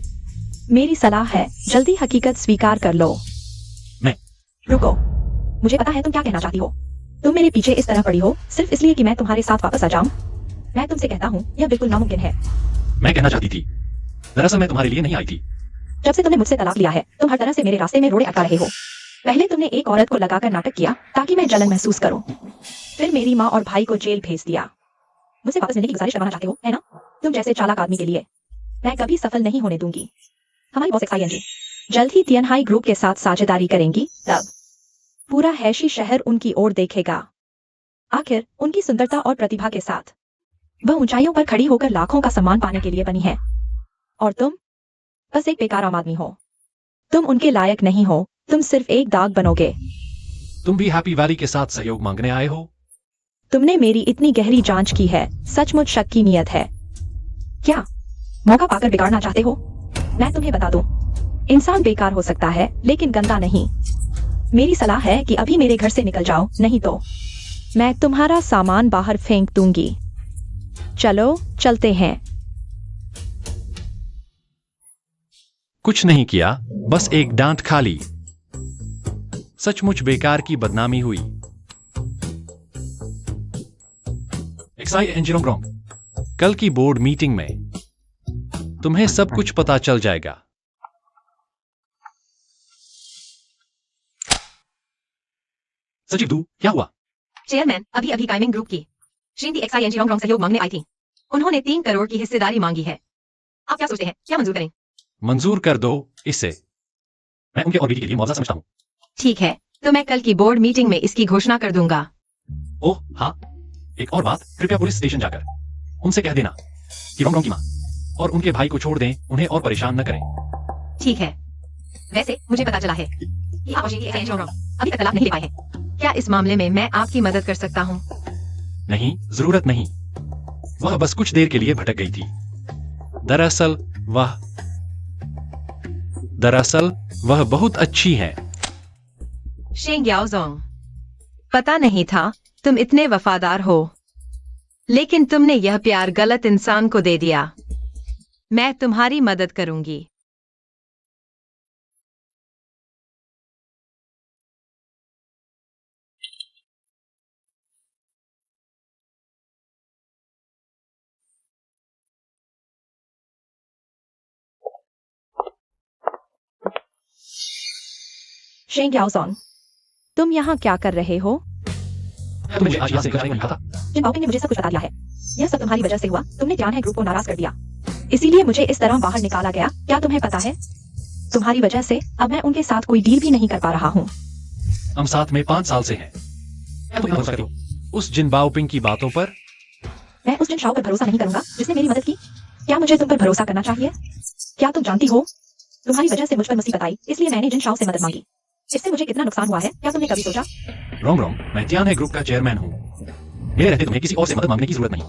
मेरी सलाह है, जल्दी हकीकत स्वीकार कर लो। मैं रुको, मुझे पता है तुम क्या कहना चाहती हो। तुम मेरे पीछे इस तरह पड़ी हो सिर्फ इसलिए कि मैं तुम्हारे साथ वापस आ जाऊं। मैं तुमसे कहता हूँ, यह बिल्कुल नामुमकिन है। मैं कहना चाहती थी, दरअसल मैं तुम्हारे लिए नहीं आई थी। जब से तुमने मुझसे तलाक लिया है तुम हर तरह से मेरे रास्ते में रोड़े अटका रहे हो। पहले तुमने एक औरत को लगाकर नाटक किया ताकि मैं जलन महसूस करूं। फिर मेरी माँ और भाई को जेल भेज दिया। मुझसे वापस मिलने की गुजारिश करवाना चाहते हो, है ना? तुम जैसे चालाक आदमी के लिए मैं कभी सफल नहीं होने दूंगी। हमारी बॉस XING जल्द ही टियानहाई ग्रुप के साथ साझेदारी करेंगी। तब पूरा हैशी शहर उनकी ओर देखेगा। आखिर उनकी सुंदरता और प्रतिभा के साथ वह ऊंचाइयों पर खड़ी होकर लाखों का सम्मान पाने के लिए बनी है। और तुम बस एक बेकार आम आदमी हो। तुम उनके लायक नहीं हो, तुम सिर्फ एक दाग बनोगे। तुम भी हैप्पी वैली के साथ सहयोग मांगने आए हो? तुमने मेरी इतनी गहरी जांच की है, सचमुच शक की नीयत है क्या? मौका पाकर बिगाड़ना चाहते हो? मैं तुम्हें बता दूं, इंसान बेकार हो सकता है लेकिन गंदा नहीं। मेरी सलाह है कि अभी मेरे घर से निकल जाओ, नहीं तो मैं तुम्हारा सामान बाहर फेंक दूंगी। चलो चलते हैं। कुछ नहीं किया, बस एक डांट खा ली। सचमुच बेकार की बदनामी हुई। एक्साई एंजिरोंग, कल की बोर्ड मीटिंग में तुम्हें सब कुछ पता चल जाएगा। सचिव तू क्या हुआ? चेयरमैन अभी अभी काइमिंग ग्रुप की श्रीमती एक्साई एंजिरोंग सहयोग मांगने आई थी। उन्होंने 3 करोड़ की हिस्सेदारी मांगी है। आप क्या सोचते हैं, क्या मंजूर करें? मंजूर कर दो इसे। मैं उनके और बेटी के लिए मुआवजा समझता हूँ। ठीक है, तो मैं कल की बोर्ड मीटिंग में इसकी घोषणा कर दूंगा। ओह हाँ, एक और बात, कृपया पुलिस स्टेशन जाकर उनसे कह देना कि रोंग रोंग की माँ और उनके भाई को छोड़ दें, उन्हें और परेशान न करें। ठीक है। वैसे मुझे पता चला है कि आप और श्रीमती एक्साई एंजिरोंग अभी तक तलाक नहीं ले पाए हैं। क्या इस मामले में मैं आपकी मदद कर सकता हूँ? नहीं, जरूरत नहीं। वह बस कुछ देर के लिए भटक गई थी। दरअसल वह बहुत अच्छी है। शेंग याओजोंग, पता नहीं था तुम इतने वफादार हो, लेकिन तुमने यह प्यार गलत इंसान को दे दिया। मैं तुम्हारी मदद करूंगी। शेंग याओसोन, तुम यहाँ क्या कर रहे हो? तुम मुझे आज यहाँ से निकल जाने को कहा था। जिन बाओपिंग ने मुझे सब कुछ बता दिया है। यह सब तुम्हारी वजह से हुआ। तुमने ध्यान है ग्रुप को नाराज कर दिया, इसीलिए मुझे इस तरह बाहर निकाला गया। क्या तुम्हें पता है, तुम्हारी वजह से अब मैं उनके साथ कोई डील भी नहीं कर पा रहा हूँ। हम साथ में 5 साल से हैं। क्या तुम भरोसा करते हो उस जिन बाओपिंग की बातों पर? मैं उस जिन शाओ पर भरोसा नहीं करूंगा जिसने मेरी मदद की। क्या मुझे तुम पर भरोसा करना चाहिए? क्या तुम जानती हो, तुम्हारी वजह से मुझ पर मुसीबत आई, इसलिए मैंने जिन शाओ से मदद मांगी। इससे मुझे कितना नुकसान हुआ है, क्या तुमने कभी सोचा? रोंग रोंग, मैं तियाने ग्रुप का चेयरमैन हूँ। मेरे रहते तुम्हें किसी और से मदद मांगने की जरूरत नहीं।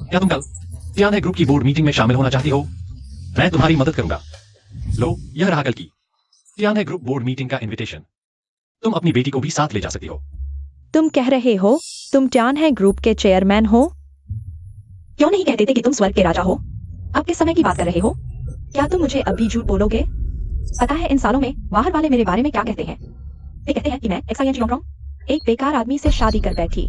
क्या तुम कल तियाने ग्रुप की बोर्ड मीटिंग में शामिल होना चाहती हो? मैं तुम्हारी मदद करूंगा। लो, यह रहा कल की तियाने ग्रुप बोर्ड मीटिंग का इनविटेशन। तुम अपनी बेटी को भी साथ ले जा सकती हो। तुम कह रहे हो तुम ट्यान है ग्रुप के चेयरमैन हो? क्यों नहीं कहते थे कि तुम स्वर्ग के राजा हो? अब किस समय की बात कर रहे हो? क्या तुम मुझे अभी झूठ बोलोगे? पता है इन सालों में बाहर वाले मेरे बारे में क्या कहते हैं? वे कहते हैं कि मैं एक बेकार आदमी से शादी कर बैठी।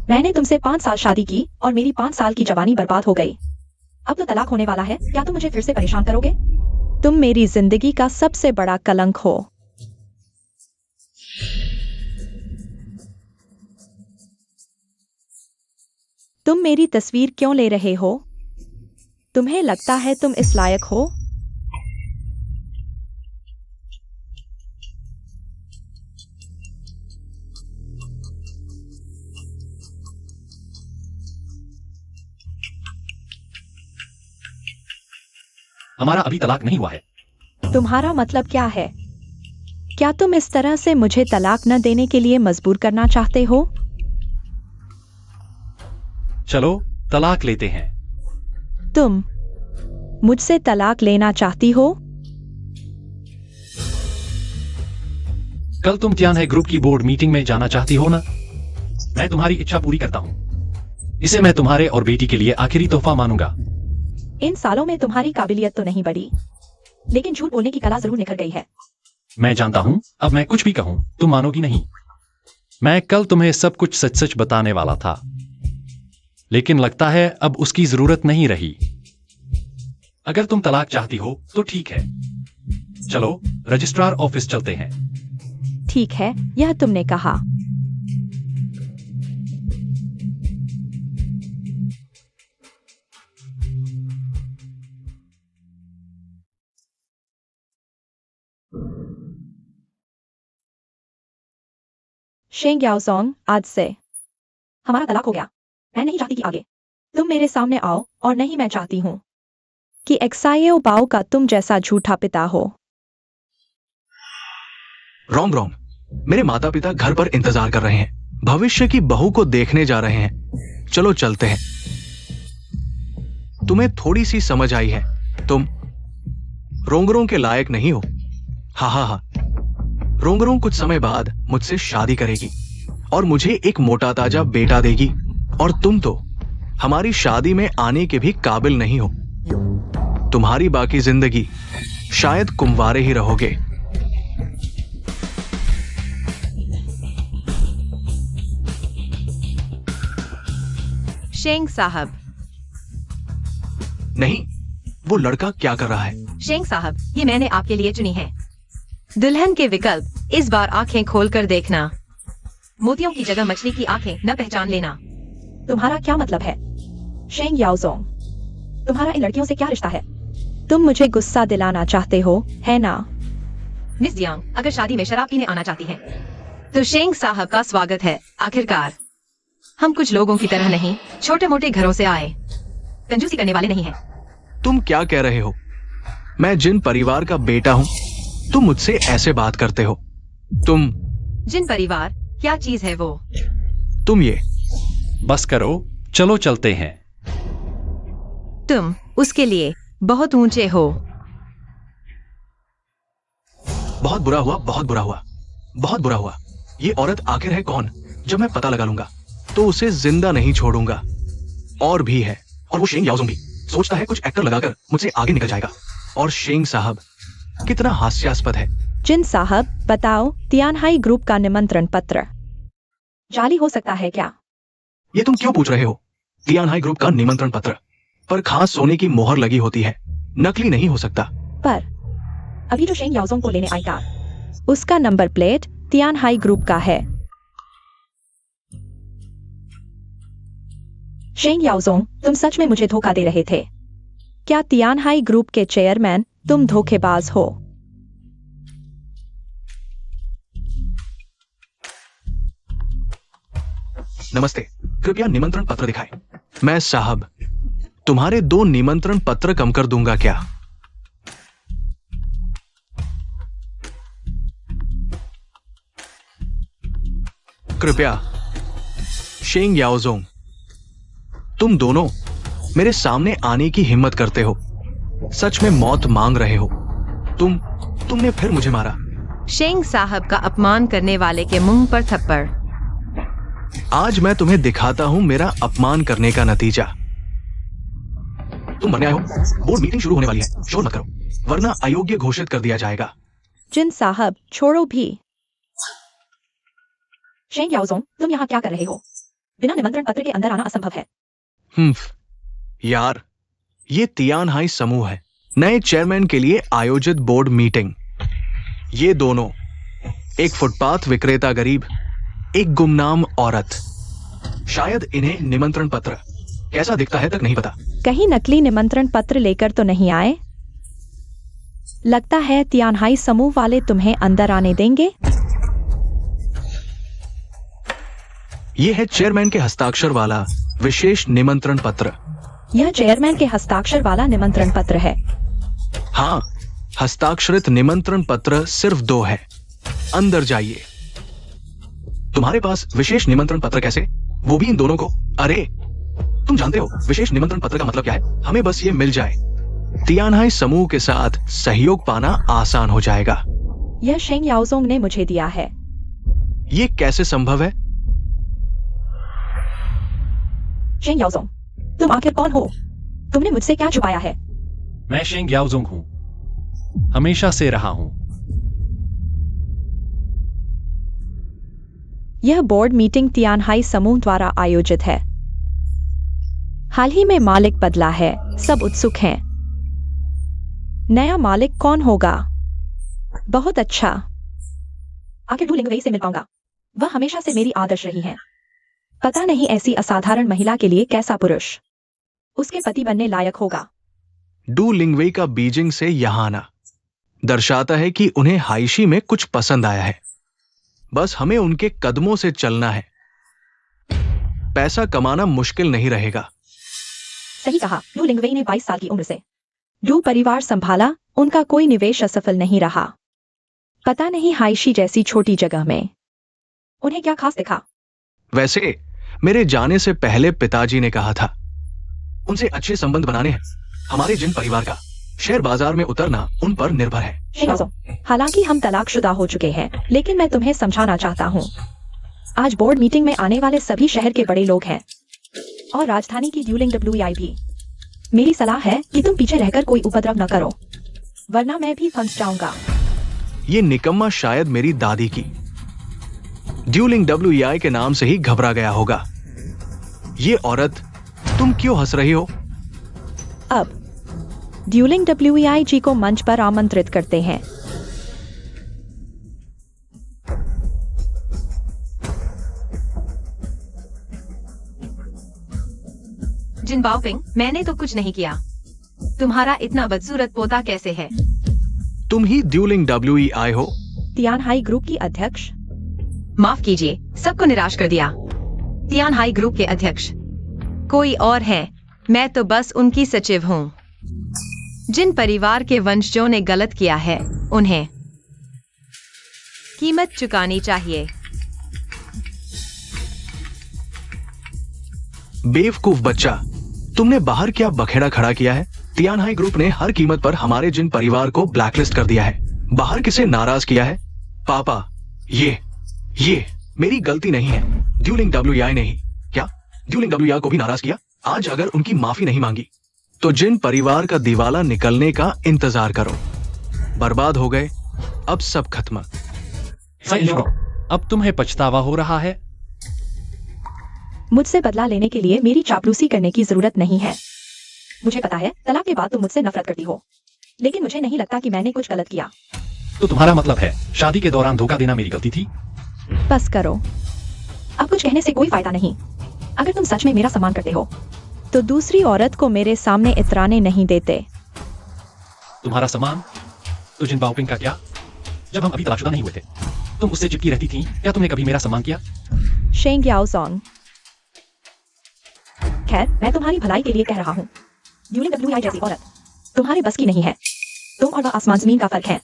मैंने तुमसे 5 साल शादी की और मेरी 5 साल की जवानी बर्बाद हो गई। अब तो तलाक होने वाला है, क्या तुम मुझे फिर से परेशान करोगे? तुम मेरी जिंदगी का सबसे बड़ा कलंक हो। तुम मेरी तस्वीर क्यों ले रहे हो? तुम्हें लगता है तुम इस लायक हो? हमारा अभी तलाक नहीं हुआ है। तुम्हारा मतलब क्या है? क्या तुम इस तरह से मुझे तलाक न देने के लिए मजबूर करना चाहते हो? चलो तलाक लेते हैं। तुम मुझसे तलाक लेना चाहती हो? कल तुम तियान है ग्रुप की बोर्ड मीटिंग में जाना चाहती हो ना? मैं तुम्हारी इच्छा पूरी करता हूँ। इसे मैं तुम्हारे और बेटी के लिए आखिरी तोहफा मानूंगा। इन सालों में तुम्हारी काबिलियत तो नहीं बढ़ी, लेकिन झूठ बोलने की कला जरूर निखर गई है। मैं जानता हूँ, अब मैं कुछ भी कहूँ तुम मानोगी नहीं। मैं कल तुम्हें सब कुछ सच सच बताने वाला था, लेकिन लगता है अब उसकी जरूरत नहीं रही। अगर तुम तलाक चाहती हो तो ठीक है, चलो रजिस्ट्रार ऑफिस चलते हैं। ठीक है, यह तुमने कहा। शेंग याओसोंग, आज से हमारा तलाक हो गया। मैं नहीं चाहती कि आगे तुम मेरे सामने आओ, और नहीं मैं चाहती हूँ कि एक्सायो बाओ का तुम जैसा झूठा पिता हो। रॉन्ग रॉन्ग, मेरे माता पिता घर पर इंतजार कर रहे हैं, भविष्य की बहू को देखने जा रहे हैं। चलो चलते हैं। तुम्हें थोड़ी सी समझ आई है, तुम रोंगरों के लायक नहीं हो। हा हा हा, रोंगरों कुछ समय बाद मुझसे शादी करेगी और मुझे एक मोटा ताजा बेटा देगी, और तुम तो हमारी शादी में आने के भी काबिल नहीं हो। तुम्हारी बाकी जिंदगी शायद कुंवारे ही रहोगे। शेंग साहब। नहीं, वो लड़का क्या कर रहा है? शेंग साहब, ये मैंने आपके लिए चुनी है दुल्हन के विकल्प। इस बार आंखें खोलकर देखना, मोतियों की जगह मछली की आंखें न पहचान लेना। तुम्हारा क्या मतलब है शेंग याओजोंग? तुम्हारा इन लड़कियों से क्या रिश्ता है? तुम मुझे गुस्सा दिलाना चाहते हो, है ना? मिस जियांग अगर शादी में शराब पीने आना चाहती है तो शेंग साहब का स्वागत है। आखिरकार हम कुछ लोगों की तरह नहीं छोटे मोटे घरों से आए, कंजूसी करने वाले नहीं हैं। तुम क्या कह रहे हो? मैं जिन परिवार का बेटा हूं, तुम मुझसे ऐसे बात करते हो? तुम जिन परिवार क्या चीज है वो? तुम ये बस करो, चलो चलते हैं। तुम उसके लिए बहुत ऊंचे हो। बहुत बुरा हुआ, बहुत बुरा हुआ, बहुत बुरा हुआ। ये औरत आखिर है कौन? जब मैं पता लगा लूंगा तो उसे जिंदा नहीं छोड़ूंगा। और भी है, और वो शेंग याओजोंग भी सोचता है कुछ एक्टर लगाकर मुझसे आगे निकल जाएगा। और शेंग साहब कितना हास्यास्पद है। जिन साहब, बताओ, तियानहाई ग्रुप का निमंत्रण पत्र जाली हो सकता है क्या? ये तुम क्यों पूछ रहे हो? तियानहाई ग्रुप का निमंत्रण पत्र पर खास सोने की मोहर लगी होती है, नकली नहीं हो सकता। पर अभी जो शेंग याओजोंग को लेने आई कार, उसका नंबर प्लेट तियानहाई ग्रुप का है। शेंग याओजोंग, तुम सच में मुझे धोखा दे रहे थे? क्या तियानहाई ग्रुप के चेयरमैन तुम धोखेबाज हो? नमस्ते, कृपया निमंत्रण पत्र दिखाएं। मैं साहब तुम्हारे 2 निमंत्रण पत्र कम कर दूंगा क्या? कृपया। शेंग याओजोंग, तुम दोनों मेरे सामने आने की हिम्मत करते हो, सच में मौत मांग रहे हो। तुमने फिर मुझे मारा। शेंग साहब का अपमान करने वाले के मुंह पर थप्पड़। आज मैं तुम्हें दिखाता हूं मेरा अपमान करने का नतीजा। तुम मरने आए हो? बोर्ड मीटिंग शुरू होने वाली है, शोर मत करो, वरना अयोग्य घोषित कर दिया जाएगा। जिन साहब, छोड़ो भी। शेंग याओजोंग, तुम यहाँ क्या कर रहे हो? बिना निमंत्रण पत्र के अंदर आना असंभव है। यार, ये तियानहाई समूह है, नए चेयरमैन के लिए आयोजित बोर्ड मीटिंग। ये दोनों, एक फुटपाथ विक्रेता गरीब, एक गुमनाम औरत। शायद इन्हें निमंत्रण पत्र कैसा दिखता है तक नहीं पता। कहीं नकली निमंत्रण पत्र लेकर तो नहीं आए? लगता है तियानहाई समूह वाले तुम्हें अंदर आने देंगे। यह है चेयरमैन के हस्ताक्षर वाला विशेष निमंत्रण पत्र। यह चेयरमैन के हस्ताक्षर वाला निमंत्रण पत्र है। हाँ, हस्ताक्षरित निमंत्रण पत्र सिर्फ 2 है। अंदर जाइए। तुम्हारे पास विशेष निमंत्रण पत्र कैसे? वो भी इन दोनों को? अरे, तुम जानते हो विशेष निमंत्रण पत्र का मतलब क्या है? हमें बस ये मिल जाए, तियानहाई समूह के साथ सहयोग पाना आसान हो जाएगा। यह शेंग याओजोंग ने मुझे दिया है। ये कैसे संभव है? शेंग याओजोंग, तुम आखिर कौन हो? तुमने मुझसे क्या छुपाया है? मैं शेंग याओजोंग हूं, हमेशा से रहा हूं। यह बोर्ड मीटिंग तियानहाई समूह द्वारा आयोजित है। हाल ही में मालिक बदला है, सब उत्सुक हैं। नया मालिक कौन होगा? बहुत अच्छा। आखिर डू लिंगवेई से मिल पाऊंगा। वह हमेशा से मेरी आदर्श रही हैं। पता नहीं ऐसी असाधारण महिला के लिए कैसा पुरुष उसके पति बनने लायक होगा। डू लिंगवेई का बीजिंग से यहां आना दर्शाता है कि उन्हें हाइशी में कुछ पसंद आया है। बस हमें उनके कदमों से चलना है। पैसा कमाना मुश्किल नहीं रहेगा। सही कहा, डू लिंगवेई ने 22 साल की उम्र से डू परिवार संभाला, उनका कोई निवेश असफल नहीं रहा। पता नहीं हाइशी जैसी छोटी जगह में उन्हें क्या खास दिखा? वैसे मेरे जाने से पहले पिताजी ने कहा था उनसे अच्छे संबंध बनाने हैं। हमारे जिन परिवार का शेयर बाजार में उतरना उन पर निर्भर है। शिंगाओजोंग, हालांकि हम तलाकशुदा हो चुके हैं, लेकिन मैं तुम्हें समझाना चाहता हूँ। आज बोर्ड मीटिंग में आने वाले सभी शहर के बड़े लोग हैं और राजधानी की ड्यूलिंग WEI भी। मेरी सलाह है कि तुम पीछे रहकर कोई उपद्रव न करो, वरना मैं भी फंस जाऊंगा। ये निकम्मा शायद मेरी दादी की ड्यूलिंग WEI के नाम से ही घबरा गया होगा। ये औरत, तुम क्यों हंस रही हो? अब ड्यूलिंग WEI जी को मंच पर आमंत्रित करते हैं। जिन बाओपिंग, मैंने तो कुछ नहीं किया। तुम्हारा इतना बदसूरत पोता कैसे है? तुम ही ड्यूलिंग WEI हो? तियानहाई ग्रुप की अध्यक्ष। माफ कीजिए, सबको निराश कर दिया। तियानहाई ग्रुप के अध्यक्ष कोई और है, मैं तो बस उनकी सचिव हूँ। जिन परिवार के वंशजों ने गलत किया है, उन्हें कीमत चुकानी चाहिए। बेवकूफ बच्चा, तुमने बाहर क्या बखेड़ा खड़ा किया है? तियानहाई ग्रुप ने हर कीमत पर हमारे जिन परिवार को ब्लैकलिस्ट कर दिया है। बाहर किसे नाराज किया है? पापा, ये मेरी गलती नहीं है, ड्यूलिंग WEI ने ही। क्या ड्यूलिंग WEI को भी नाराज किया? आज अगर उनकी माफी नहीं मांगी तो जिन परिवार का दिवाला निकलने का इंतजार करो। बर्बाद हो गए, अब सब खत्म। अब तुम्हें पछतावा हो रहा है? मुझसे बदला लेने के लिए मेरी चापलूसी करने की जरूरत नहीं है। मुझे पता है तलाक के बाद तुम मुझसे नफरत करती हो, लेकिन मुझे नहीं लगता कि मैंने कुछ गलत किया। तो तुम्हारा मतलब है शादी के दौरान धोखा देना मेरी गलती थी? बस करो, अब कुछ कहने से कोई फायदा नहीं। अगर तुम सच में मेरा सम्मान करते हो तो दूसरी औरत को मेरे सामने इतराने नहीं देते। तुम्हारा सम्मान? तो जिन बाओपिंग का क्या? जब हम अभी तलाकशुदा नहीं हुए थे, तुम उससे चिपकी रहती थी। क्या तुमने कभी मेरा सम्मान किया? शेंग याओजोंग, खैर, मैं तुम्हारी भलाई के लिए कह रहा हूँ। ड्यूलिंग WEI जैसी औरत तुम्हारे बस की नहीं है। तुम और वह आसमान जमीन का फर्क है।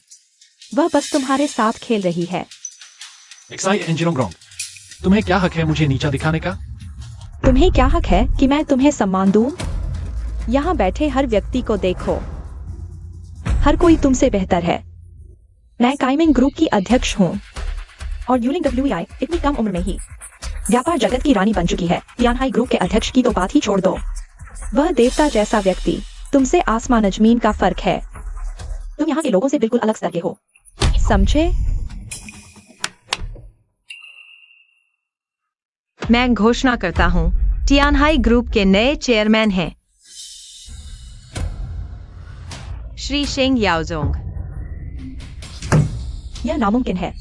वह बस तुम्हारे साथ खेल रही है। एक्साई एंजिरोंग्रोंग, तुम्हें क्या हक है मुझे नीचा दिखाने का? तुम्हें क्या हक है कि मैं तुम्हें सम्मान दूं? यहाँ बैठे हर व्यक्ति को देखो, हर कोई तुमसे बेहतर है। मैं काइमिंग ग्रुप की अध्यक्ष हूँ और ड्यूलिंग WEI इतनी कम उम्र में ही व्यापार जगत की रानी बन चुकी है। तियानहाई ग्रुप के अध्यक्ष की तो बात ही छोड़ दो। वह देवता जैसा व्यक्ति, तुमसे आसमान जमीन का फर्क है। तुम यहाँ के लोगों से बिल्कुल अलग स्तर के हो, समझे? मैं घोषणा करता हूँ, तियानहाई ग्रुप के नए चेयरमैन हैं श्री शेंग याओजोंग। यह नामुमकिन है।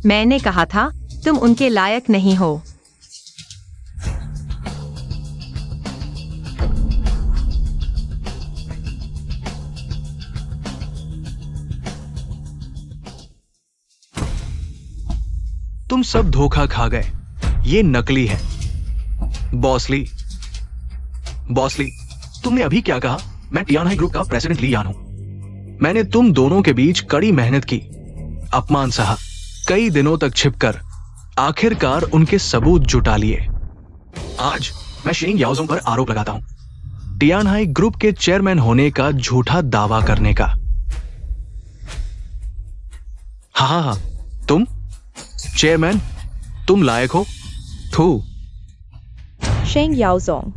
मैंने कहा था तुम उनके लायक नहीं हो। तुम सब धोखा खा गए। ये नकली है। बॉसली, तुमने अभी क्या कहा? मैं तियानहाई ग्रुप का प्रेसिडेंट ली यान हूं। मैंने तुम दोनों के बीच कड़ी मेहनत की, अपमान सहा, कई दिनों तक छिपकर आखिरकार उनके सबूत जुटा लिए। आज मैं शेंग याओजोंग पर आरोप लगाता हूं, तियानहाई ग्रुप के चेयरमैन होने का झूठा दावा करने का। हाँ, तुम चेयरमैन, तुम लायक हो? थू। शेंग याओजोंग,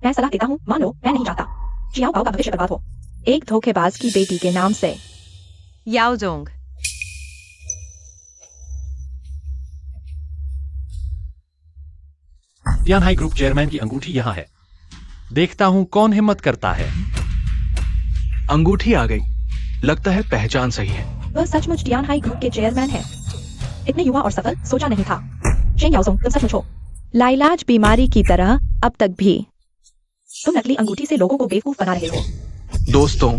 मैं सलाह देता हूँ, मान लो मैं नहीं चाहता चियाओ पाओ का भविष्य बर्बाद हो। एक धोखेबाज की बेटी के नाम से। याओजोंग, तियानहाई ग्रुप चेयरमैन की अंगूठी यहाँ है। देखता हूँ कौन हिम्मत करता है। अंगूठी आ गई। लगता है पहचान सही है। वह सचमुच तियानहाई ग्रुप के चेयरमैन हैं। इतने युवा और सफल सोचा नहीं था। शेंग याओजोंग, तुम सचमुच हो। लाइलाज बीमारी की तरह अब तक भी। तुम नकली अंगूठी से लोगों को बेवकूफ बना रहे हो। दोस्तों,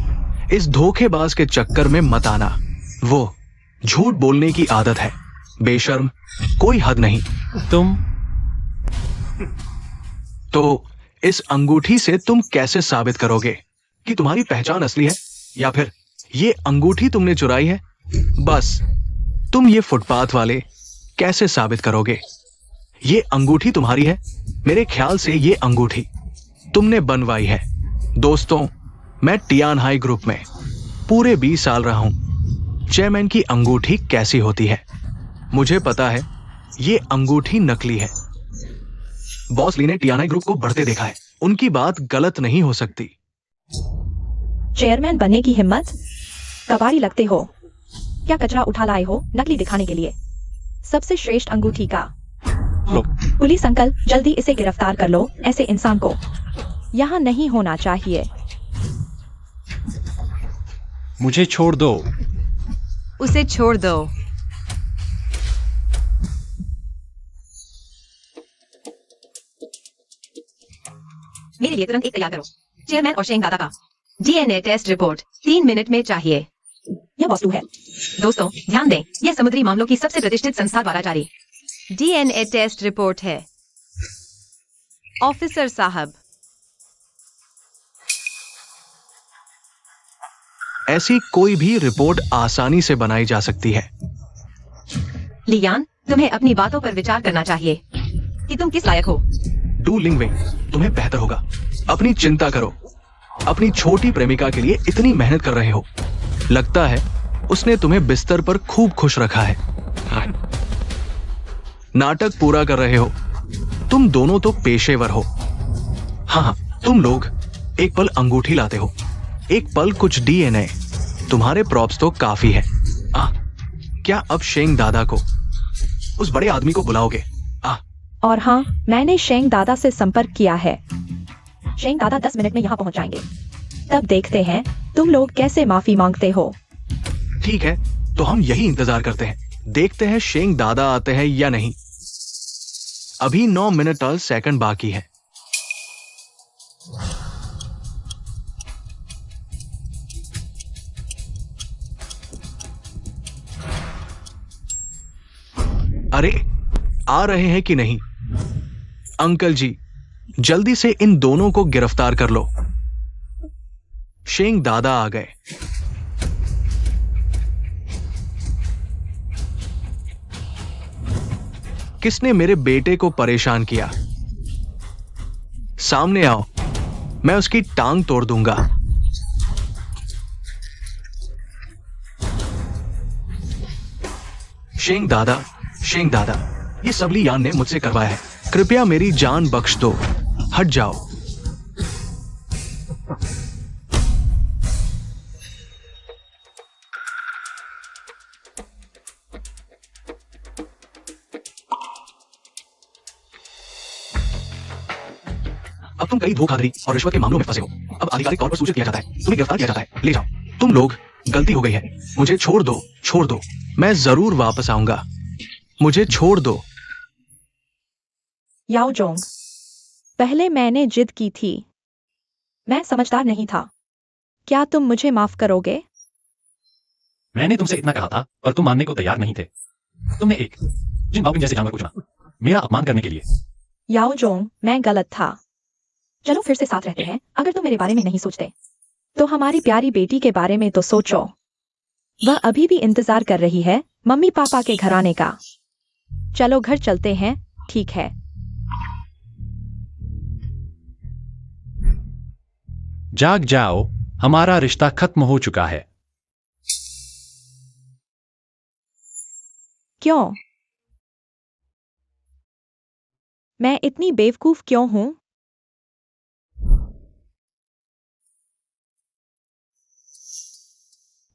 इस धोखेबाज के चक्कर में मत आना। वो झूठ बोलने की आदत है। बेशर्म, कोई हद नहीं। तुम तो इस अंगूठी से तुम कैसे साबित करोगे कि तुम्हारी पहचान असली है, या फिर ये अंगूठी तुमने चुराई है? बस तुम ये फुटपाथ वाले कैसे साबित करोगे ये अंगूठी तुम्हारी है? मेरे ख्याल से ये अंगूठी तुमने बनवाई है। दोस्तों, मैं टियान हाई ग्रुप में पूरे 20 साल रहा हूं। चेयरमैन की अंगूठी कैसी होती है मुझे पता है, ये अंगूठी नकली है। बॉस ली ने टियान हाई ग्रुप को बढ़ते देखा है, उनकी बात गलत नहीं हो सकती। चेयरमैन बनने की हिम्मत? कबाड़ी लगते हो। क्या कचरा उठा लाए हो नकली दिखाने के लिए? सबसे श्रेष्ठ अंगूठी का। लो, पुलिस अंकल, जल्दी इसे गिरफ्तार कर लो, ऐसे इंसान को। यहाँ नहीं होना चाहिए। मुझे छोड़ दो। उसे छोड़ दो। मेरे लिए तुरंत एक तैयार करो, चेयरमैन और शेंग दादा का डीएनए टेस्ट रिपोर्ट 3 मिनट में चाहिए। यह वस्तु है। दोस्तों ध्यान दें, यह समुद्री मामलों की सबसे प्रतिष्ठित संस्था द्वारा जारी डीएनए टेस्ट रिपोर्ट है। ऑफिसर साहब, ऐसी कोई भी रिपोर्ट आसानी से बनाई जा सकती है। लियान, तुम्हें अपनी बातों पर विचार करना चाहिए कि तुम किस लायक हो। डू लिंगविंग, तुम्हें बेहतर होगा। अपनी चिंता करो। अपनी छोटी प्रेमिका के लिए इतनी मेहनत कर रहे हो, लगता है उसने तुम्हें बिस्तर पर खूब खुश रखा है। नाटक पूरा कर रहे हो। तुम दोनों तो पेशेवर हो। हाँ, तुम लोग एक पल अंगूठी लाते हो, एक पल कुछ डीएनए। तुम्हारे प्रॉप्स तो काफी है। क्या अब शेंग दादा को, उस बड़े आदमी को बुलाओगे? और हाँ, मैंने शेंग दादा से संपर्क किया है। शेंग दादा 10 मिनट में यहाँ पहुँच जाएंगे। तब देखते हैं तुम लोग कैसे माफी मांगते हो। ठीक है, तो हम यही इंतजार करते हैं। देखते हैं शेंग दादा आते हैं या नहीं। अभी 9 मिनट और सेकंड बाकी है। अरे, आ रहे हैं कि नहीं? अंकल जी, जल्दी से इन दोनों को गिरफ्तार कर लो। शेंग दादा आ गए। किसने मेरे बेटे को परेशान किया? सामने आओ, मैं उसकी टांग तोड़ दूंगा। शेंग दादा, शेंग दादा, ये सब लियान ने मुझसे करवाया है। कृपया मेरी जान बख्श दो। हट जाओ। अब तुम कई धोखाधड़ी और रिश्वत के मामलों में फंसे हो। अब आधिकारिक तौर पर सूचित किया जाता है, तुम्हें गिरफ्तार किया जाता है। ले जाओ। तुम लोग, गलती हो गई है। मुझे छोड़ दो, छोड़ दो। मैं जरूर वापस आऊंगा। मुझे छोड़ दो। याओ जोंग, पहले मैंने जिद की थी। मैं समझदार नहीं था। क्या तुम मुझे माफ करोगे? मैंने तुमसे इतना कहा था, पर तुम मानने को तैयार नहीं थे। तुमने एक जिन बाबू जैसे जानवर को चुना, मेरा अपमान करने के लिए। याओ जोंग, मैं गलत था। चलो फिर से साथ रहते हैं। अगर तुम मेरे बारे में नहीं सोचते तो हमारी प्यारी बेटी के बारे में तो सोचो। वह अभी भी इंतजार कर रही है मम्मी पापा के घर आने का। चलो घर चलते हैं। ठीक है। जाग जाओ, हमारा रिश्ता खत्म हो चुका है। क्यों? मैं इतनी बेवकूफ क्यों हूं?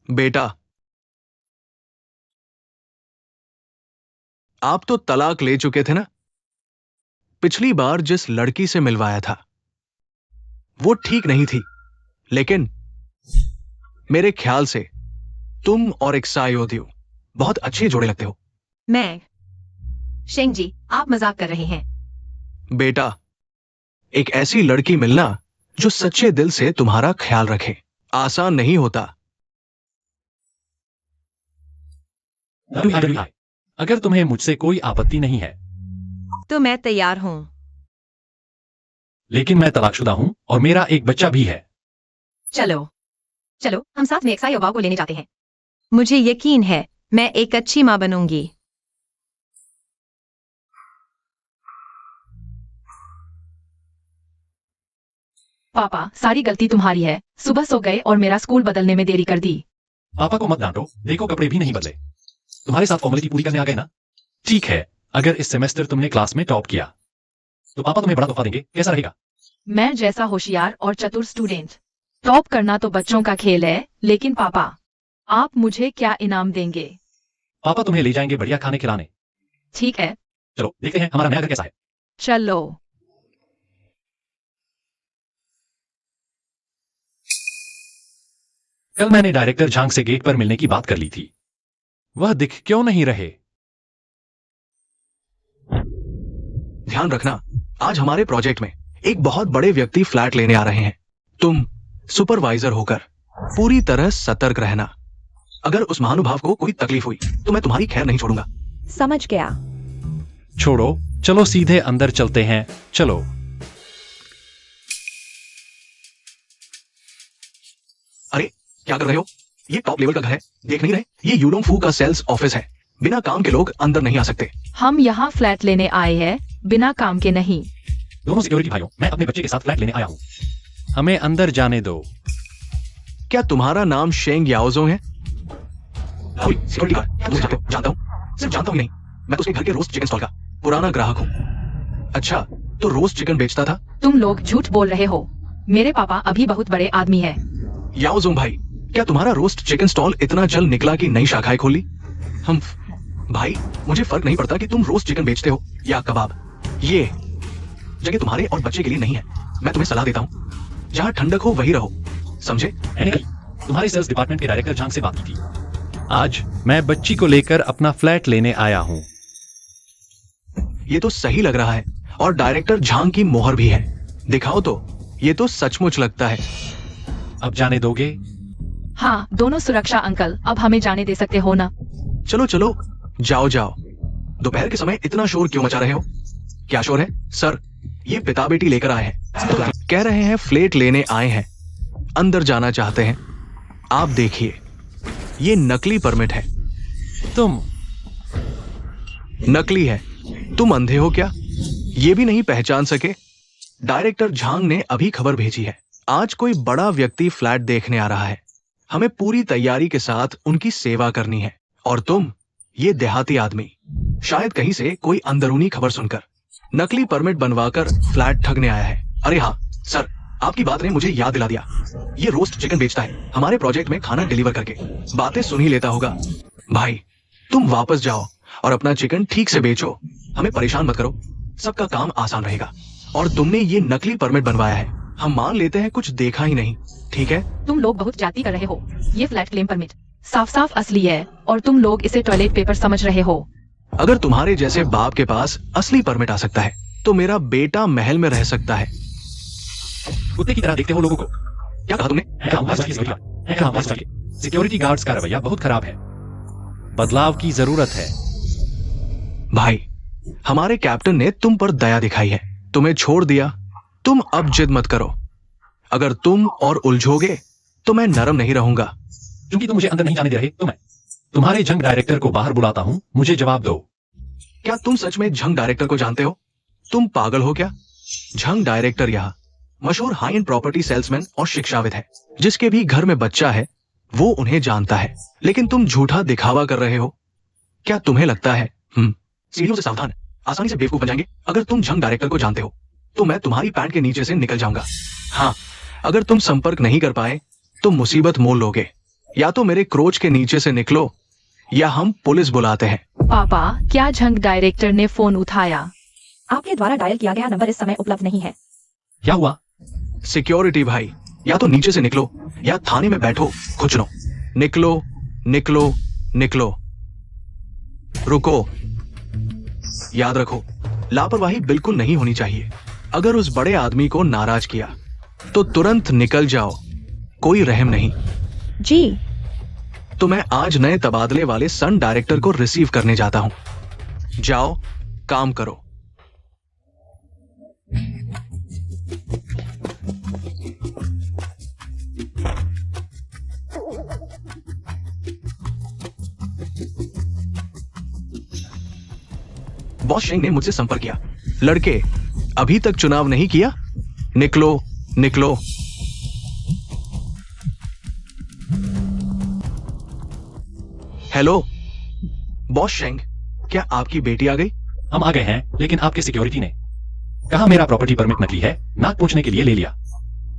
बेटा, आप तो तलाक ले चुके थे ना? पिछली बार जिस लड़की से मिलवाया था वो ठीक नहीं थी, लेकिन मेरे ख्याल से तुम और एक सायोदियो बहुत अच्छे जोड़े लगते हो। मैं शेंग जी, आप मजाक कर रहे हैं। बेटा, एक ऐसी लड़की मिलना जो सच्चे दिल से तुम्हारा ख्याल रखे आसान नहीं होता। अगर तुम्हें मुझसे कोई आपत्ति नहीं है तो मैं तैयार हूं। लेकिन मैं तलाकशुदा हूं और मेरा एक बच्चा भी है। चलो चलो हम साथ में एक साई को लेने जाते हैं। मुझे यकीन है मैं एक अच्छी माँ बनूंगी। पापा, सारी गलती तुम्हारी है। सुबह सो गए और मेरा स्कूल बदलने में देरी कर दी। पापा को मत डांटो, देखो कपड़े भी नहीं बदले। तुम्हारे साथ फॉर्मेलिटी पूरी करने आ गए ना। ठीक है, अगर इस सेमेस्टर तुमने क्लास में टॉप किया तो पापा तुम्हें बड़ा तोहफा देंगे, कैसा रहेगा? मैं जैसा होशियार और चतुर स्टूडेंट। टॉप करना तो बच्चों का खेल है, लेकिन पापा आप मुझे क्या इनाम देंगे? पापा तुम्हें ले जाएंगे बढ़िया खाने खिलाने। ठीक है, चलो देखते हैं हमारा नया घर कैसा है। चलो। कल मैंने डायरेक्टर झांग से गेट पर मिलने की बात कर ली थी। वह दिख क्यों नहीं रहे? ध्यान रखना, आज हमारे प्रोजेक्ट में एक बहुत बड़े व्यक्ति फ्लैट लेने आ रहे हैं। तुम सुपरवाइजर होकर पूरी तरह सतर्क रहना। अगर उस महानुभाव को कोई तकलीफ हुई तो मैं तुम्हारी खैर नहीं छोड़ूंगा। समझ गया। छोड़ो, चलो सीधे अंदर चलते हैं। चलो। अरे क्या कर रहे हो? ये टॉप लेवल का घर है, देख नहीं रहे? ये यूडोंग फू का सेल्स ऑफिस है। बिना काम के लोग अंदर नहीं आ सकते। हम यहाँ फ्लैट लेने आए हैं, बिना काम के नहीं। दोनों सिक्योरिटी भाइयों, मैं अपने बच्चे के साथ फ्लैट लेने आया हूँ। हमें अंदर जाने दो। क्या तुम्हारा नाम शेंग याओजोंग है? सिक्योरिटी गार्ड, क्या तुम जानते हो? जानता हूँ, सिर्फ जानता हूँ ही नहीं, मैं तो उसके घर के रोस्ट चिकन स्टॉल का पुराना ग्राहक हूँ। अच्छा, तो रोस्ट चिकन बेचता था? तुम लोग झूठ बोल रहे हो। मेरे पापा अभी बहुत बड़े आदमी है। याओजोंग भाई, क्या तुम्हारा रोस्ट चिकन स्टॉल इतना जल्द निकला कि नई शाखाएं खोली? हम भाई, मुझे फर्क नहीं पड़ता कि तुम रोस्ट चिकन बेचते हो या कबाब। ये जगह तुम्हारे और बच्चे के लिए नहीं है। मैं तुम्हें सलाह देता हूँ, जहाँ ठंडक हो वही रहो, समझे? तुम्हारे सेल्स डिपार्टमेंट के डायरेक्टर झांग से बात की थी। आज मैं बच्ची को लेकर अपना फ्लैट लेने आया हूँ। ये तो सही लग रहा है और डायरेक्टर झांग की मोहर भी है। दिखाओ तो, ये तो सचमुच लगता है। अब जाने दोगे? हाँ, दोनों सुरक्षा अंकल, अब हमें जाने दे सकते हो ना? चलो चलो, जाओ जाओ। दोपहर के समय इतना शोर क्यों मचा रहे हो? क्या शोर है? सर, ये पिता बेटी लेकर आए हैं। कह रहे हैं फ्लैट लेने आए हैं, अंदर जाना चाहते हैं। आप देखिए, ये नकली परमिट है। तुम नकली है। तुम अंधे हो क्या? ये भी नहीं पहचान सके? डायरेक्टर झांग ने अभी खबर भेजी है, आज कोई बड़ा व्यक्ति फ्लैट देखने आ रहा है। हमें पूरी तैयारी के साथ उनकी सेवा करनी है। और तुम, ये देहाती आदमी, शायद कहीं से कोई अंदरूनी खबर सुनकर नकली परमिट बनवाकर फ्लैट ठगने आया है। अरे हाँ सर, आपकी बात ने मुझे याद दिला दिया। ये रोस्ट चिकन बेचता है, हमारे प्रोजेक्ट में खाना डिलीवर करके बातें सुन ही लेता होगा। भाई, तुम वापस जाओ और अपना चिकन ठीक से बेचो। हमें परेशान मत करो, सबका काम आसान रहेगा। और तुमने ये नकली परमिट बनवाया है, हम मान लेते हैं कुछ देखा ही नहीं, ठीक है? तुम लोग बहुत जाती कर रहे हो। ये फ्लैट क्लेम परमिट साफ साफ असली है और तुम लोग इसे टॉयलेट पेपर समझ रहे हो। अगर तुम्हारे जैसे बाप के पास असली परमिट आ सकता है तो मेरा बेटा महल में रह सकता है। कुत्ते की तरह देखते हो लोगों को। क्या कहा तुमने? सिक्योरिटी गार्ड्स का रवैया बहुत खराब है, बदलाव की जरूरत है। भाई, हमारे कैप्टन ने तुम पर दया दिखाई है, तुम्हें छोड़ दिया। तुम अब जिद मत करो। अगर तुम और उलझोगे तो मैं नरम नहीं रहूंगा। क्योंकि तुम मुझे अंदर नहीं जाने दे रहे, तो मैं तुम्हारे झंग डायरेक्टर को बाहर बुलाता हूं। मुझे जवाब दो। क्या तुम सच में झंग डायरेक्टर को जानते हो? तुम पागल हो क्या? झंग डायरेक्टर यहाँ मशहूर हाई एंड प्रॉपर्टी सेल्समैन और शिक्षाविद है। जिसके भी घर में बच्चा है वो उन्हें जानता है। लेकिन तुम झूठा दिखावा कर रहे हो। क्या तुम्हें लगता है सीढ़ियों से सावधान, आसानी से बेवकूफ बन जाएंगे? अगर तुम झंग डायरेक्टर को जानते हो तो मैं तुम्हारी पैंट के नीचे से निकल जाऊंगा। हाँ, अगर तुम संपर्क नहीं कर पाए तो मुसीबत मोल लोगे। या तो मेरे क्रोच के नीचे से निकलो या हम पुलिस बुलाते हैं। पापा, क्या झंग डायरेक्टर ने फोन उठाया? आपके द्वारा डायल किया गया नंबर इस समय उपलब्ध नहीं है। क्या हुआ? सिक्योरिटी भाई, या तो नीचे से निकलो या थाने में बैठो, खुद चुनो। निकलो निकलो निकलो। रुको, याद रखो, लापरवाही बिल्कुल नहीं होनी चाहिए। अगर उस बड़े आदमी को नाराज किया तो तुरंत निकल जाओ, कोई रहम नहीं। जी। तो मैं आज नए तबादले वाले सन डायरेक्टर को रिसीव करने जाता हूं। जाओ, काम करो। बॉस शेंग ने मुझसे संपर्क किया। लड़के, अभी तक चुनाव नहीं किया? निकलो, निकलो। हेलो, बॉस शेंग, क्या आपकी बेटी आ गई? हम आ गए हैं, लेकिन आपके सिक्योरिटी ने कहा मेरा प्रॉपर्टी परमिट नकली है, नाक पूछने के लिए ले लिया।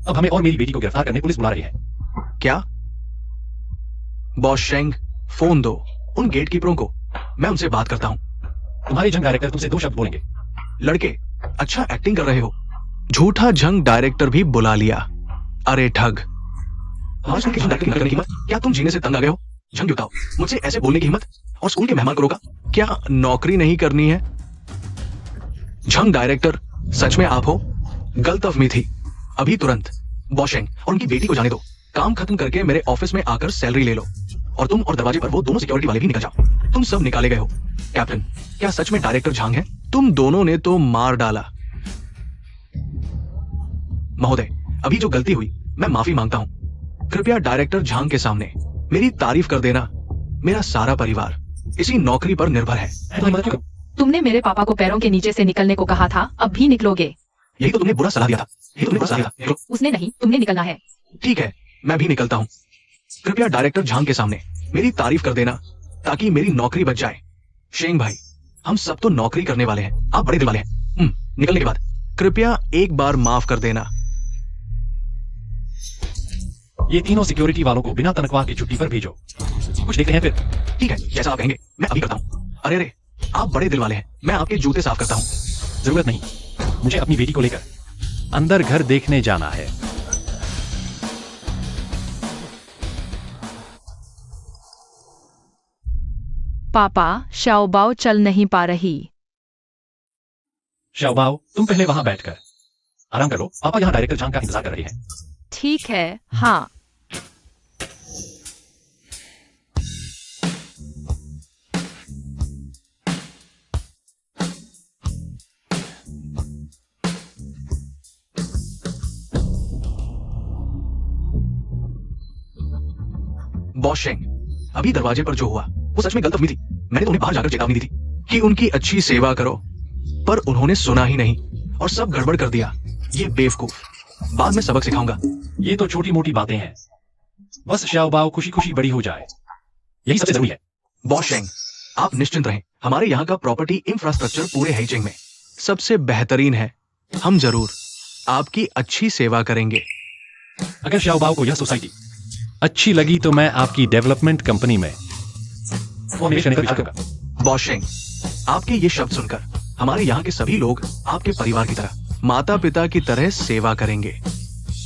अब हमें और मेरी बेटी को गिरफ्तार करने पुलिस बुला रही है। क्या? बॉस शेंग, फोन दो उन गेटकीपरों को, मैं उनसे बात करता हूं। तुम्हारे जंग डायरेक्टर तुमसे 2 शब्द बोलेंगे। लड़के, अच्छा एक्टिंग कर रहे हो। झूठा जंग डायरेक्टर भी बुला लिया। अरे ठग, हमारे स्कूल के जंग डायरेक्टर करने की हिम्मत? क्या तुम जीने से तंग आ गए हो? जंग जुटाओ, मुझसे ऐसे बोलने की हिम्मत? और स्कूल के मेहमान को रोका? क्या नौकरी नहीं करनी है? जंग डायरेक्टर, सच में आप हो? गलतफहमी थी। अभी तुरंत बॉस शेंग और उनकी बेटी को जाने दो। काम खत्म करके मेरे ऑफिस में आकर सैलरी ले लो। और तुम और दरवाजे पर वो दोनों सिक्योरिटी वाले भी निकल जाओ। तुम सब निकाले गए हो। कैप्टन, क्या सच में डायरेक्टर झांग है? तुम दोनों ने तो मार डाला। महोदय, अभी जो गलती हुई मैं माफी मांगता हूं। कृपया डायरेक्टर झांग के सामने मेरी तारीफ कर देना। मेरा सारा परिवार इसी नौकरी पर निर्भर है। तुमने मेरे पापा को पैरों के नीचे से निकलने को कहा था, अब भी निकलोगे? यही तो तुमने बुरा सलाह दिया था। यही तो तुमने बुरा सलाह दिया था। उसने नहीं, तुमने निकलना है। ठीक है, मैं भी निकलता हूं। कृपया डायरेक्टर झांग के सामने मेरी तारीफ कर देना ताकि मेरी नौकरी बच जाए। शेंग भाई, हम सब तो नौकरी करने वाले हैं, आप बड़े दिल वाले हैं। निकलने के बाद कृपया एक बार माफ कर देना। ये तीनों सिक्योरिटी वालों को बिना तनख्वाह की छुट्टी पर भेजो। कुछ देखते हैं फिर। ठीक है, जैसा आप कहेंगे मैं अभी करता हूं। अरे अरे, आप बड़े दिल वाले हैं, मैं आपके जूते साफ करता हूं। जरूरत नहीं, मुझे अपनी बेटी को लेकर अंदर घर देखने जाना है। पापा, शाओबाओ चल नहीं पा रही। शाओबाओ, तुम पहले वहां बैठकर आराम करो। पापा यहाँ डायरेक्टर झांग का इंतजार कर रहे हैं। ठीक है, हाँ। बॉस शेंग, अभी दरवाजे पर जो हुआ वो सच में गलतफहमी थी। मैंने तो उन्हें बाहर जाकर चेतावनी दी थी कि उनकी अच्छी सेवा करो, पर उन्होंने सुना ही नहीं और सब गड़बड़ कर दिया। ये बेवकूफ, बाद में सबक सिखाऊंगा। ये तो छोटी मोटी बातें हैं, बस शाओबाओ खुशी खुशी बड़ी हो जाए, यही सबसे जरूरी है। बॉस शेंग, आप निश्चिंत रहें, हमारे यहाँ का प्रॉपर्टी इंफ्रास्ट्रक्चर पूरे हाईचिंग में सबसे बेहतरीन है। हम जरूर आपकी अच्छी सेवा करेंगे। अगर शाओबाओ को यह सोसाइटी अच्छी लगी तो मैं आपकी डेवलपमेंट कंपनी में वो निवेश करने का विचार करूंगा। बॉस शेंग, आपके ये शब्द सुनकर हमारे यहाँ के सभी लोग आपके परिवार की तरह, माता पिता की तरह सेवा करेंगे।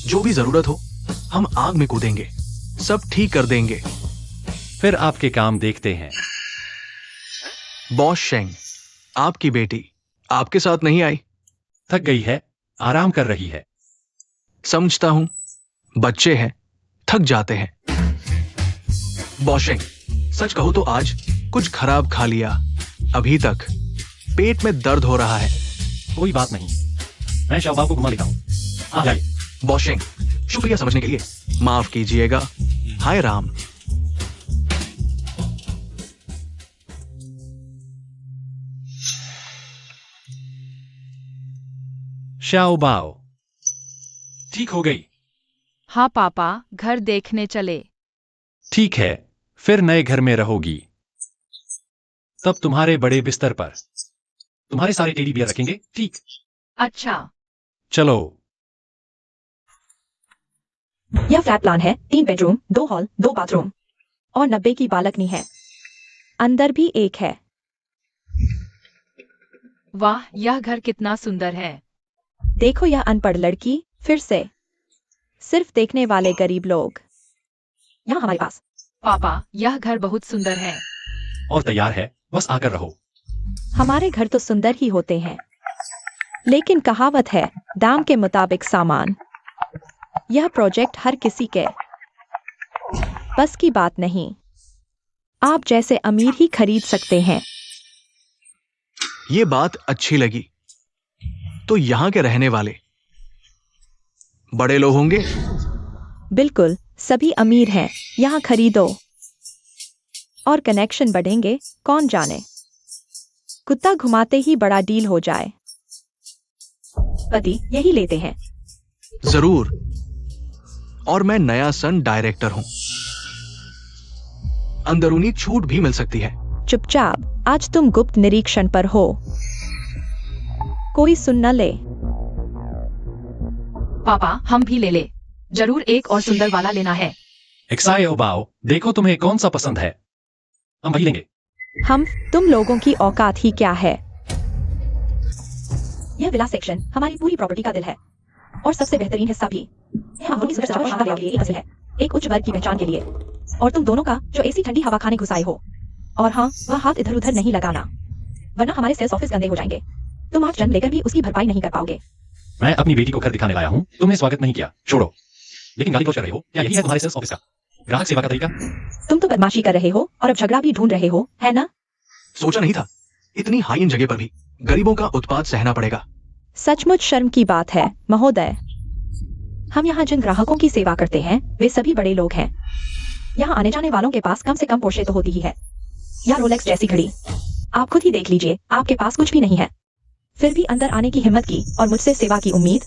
जो भी जरूरत हो हम आग में कूदेंगे, सब ठीक कर देंगे। फिर आपके काम देखते हैं। बॉस शेंग, आपकी बेटी आपके साथ नहीं आई? थक गई है, आराम कर रही है। समझता हूं, बच्चे हैं, थक जाते हैं। बॉस शेंग, सच कहो तो आज कुछ खराब खा लिया। अभी तक पेट में दर्द हो रहा है। कोई बात नहीं, मैं शाओबाओ को घुमा लेता हूं। आ जाइए। बॉस शेंग, शुक्रिया समझने के लिए। माफ कीजिएगा। हाय राम। शाओबाओ ठीक हो गई? हाँ पापा, घर देखने चले। ठीक है, फिर नए घर में रहोगी। तब तुम्हारे बड़े बिस्तर पर तुम्हारे सारे टेडी बियर रखेंगे, ठीक? अच्छा। चलो। यह फ्लैट प्लान है, 3 बेडरूम, 2 हॉल, 2 बाथरूम और 90 की बालकनी है। अंदर भी एक है। वाह, यह घर कितना सुंदर है। देखो यह अनपढ़ लड़की फिर से। सिर्फ देखने वाले गरीब लोग। यहाँ हमारे पास। पापा, यह घर बहुत सुंदर है। और तैयार है, बस आकर रहो। हमारे घर तो सुंदर ही होते हैं, लेकिन कहावत है, दाम के मुताबिक सामान। यह प्रोजेक्ट हर किसी के बस की बात नहीं। आप जैसे अमीर ही खरीद सकते हैं। ये बात अच्छी लगी। तो यहां के रहने वाले बड़े लोग होंगे? बिल्कुल, सभी अमीर हैं। यहाँ खरीदो और कनेक्शन बढ़ेंगे, कौन जाने। कुत्ता घुमाते ही बड़ा डील हो जाए। पति यही लेते हैं। जरूर। और मैं नया सन डायरेक्टर हूं। अंदरूनी छूट भी मिल सकती है। चुपचाप, आज तुम गुप्त निरीक्षण पर हो। कोई सुन न ले। पापा हम भी ले ले। जरूर एक और सुंदर वाला लेना है। एक्साए ओबाओ, देखो तुम्हें कौन सा पसंद है, हम वही लेंगे। तुम लोगों की औकात ही क्या है। यह विला सेक्शन हमारी पूरी प्रॉपर्टी का दिल है और सबसे बेहतरीन हिस्सा भी। यह माहौल की सुंदर सजावट शानदार के लिए एक हासिल है, एक उच्च वर्ग की पहचान के लिए। और तुम दोनों का जो एसी ठंडी हवा खाने घुसाए हो। और हाँ, वह हाथ इधर उधर नहीं लगाना, वरना हमारे सेल्स ऑफिस गंदे हो जाएंगे। तुम 8 जन लेकर भी उसकी भरपाई नहीं कर पाओगे। मैं अपनी बेटी को घर दिखाने लाया हूँ, तुमने स्वागत नहीं किया, छोड़ो। लेकिन गाली क्यों कर रहे हो? क्या यही है तुम्हारे सेल्स ऑफिस का ग्राहक सेवा का तरीका? तुम तो बदमाशी कर रहे हो और अब झगड़ा भी ढूंढ रहे हो, है ना? सोचा नहीं था इतनी हाई एंड जगह पर भी गरीबों का उत्पात सहना पड़ेगा। सचमुच शर्म की बात है महोदय। हम यहाँ जिन ग्राहकों की सेवा करते हैं वे सभी बड़े लोग हैं। यहाँ आने जाने वालों के पास कम से कम पोर्शे तो होती ही है, या रोलेक्स जैसी घड़ी। आप खुद ही देख लीजिए, आपके पास कुछ भी नहीं है, फिर भी अंदर आने की हिम्मत की और मुझसे सेवा की उम्मीद।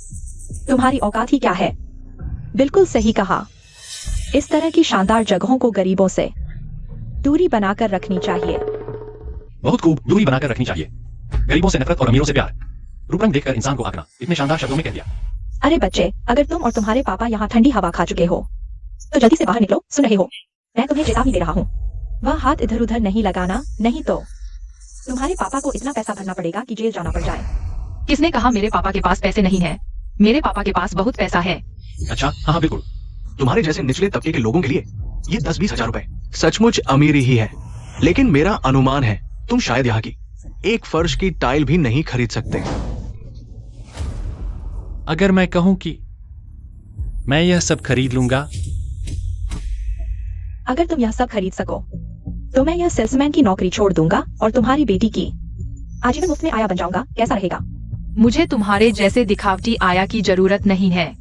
तुम्हारी औकात ही क्या है? बिल्कुल सही कहा। इस तरह की शानदार जगहों को गरीबों से दूरी बनाकर रखनी चाहिए। बहुत खूब, दूरी बनाकर रखनी चाहिए। गरीबों से नफरत और अमीरों से प्यार। रूप रंग देखकर इंसान को आंकना, इतने शानदार शब्दों में कह दिया। अरे बच्चे, अगर तुम और तुम्हारे पापा यहाँ ठंडी हवा खा चुके हो तो जल्दी से बाहर निकलो, सुन रहे हो? मैं तुम्हें चेतावनी दे रहा हूँ। वह हाथ इधर उधर नहीं लगाना, नहीं तो तुम्हारे पापा को इतना पैसा भरना पड़ेगा कि जेल जाना पड़ जाए। किसने कहा मेरे पापा के पास पैसे नहीं है? मेरे पापा के पास बहुत पैसा है। अच्छा, हाँ बिल्कुल। तुम्हारे जैसे निचले तबके के लोगों के लिए ये 10-20 हजार रुपए सचमुच अमीरी ही है। लेकिन मेरा अनुमान है तुम शायद यहाँ की एक फर्श की टाइल भी नहीं खरीद सकते। अगर मैं कहूं कि मैं यह सब खरीद लूंगा। अगर तुम यह सब खरीद सको तो मैं यह सेल्समैन की नौकरी छोड़ दूंगा और तुम्हारी बेटी की आजीवन मुफ्त में आया बन जाऊंगा। कैसा रहेगा? मुझे तुम्हारे जैसे दिखावटी आया की जरूरत नहीं है।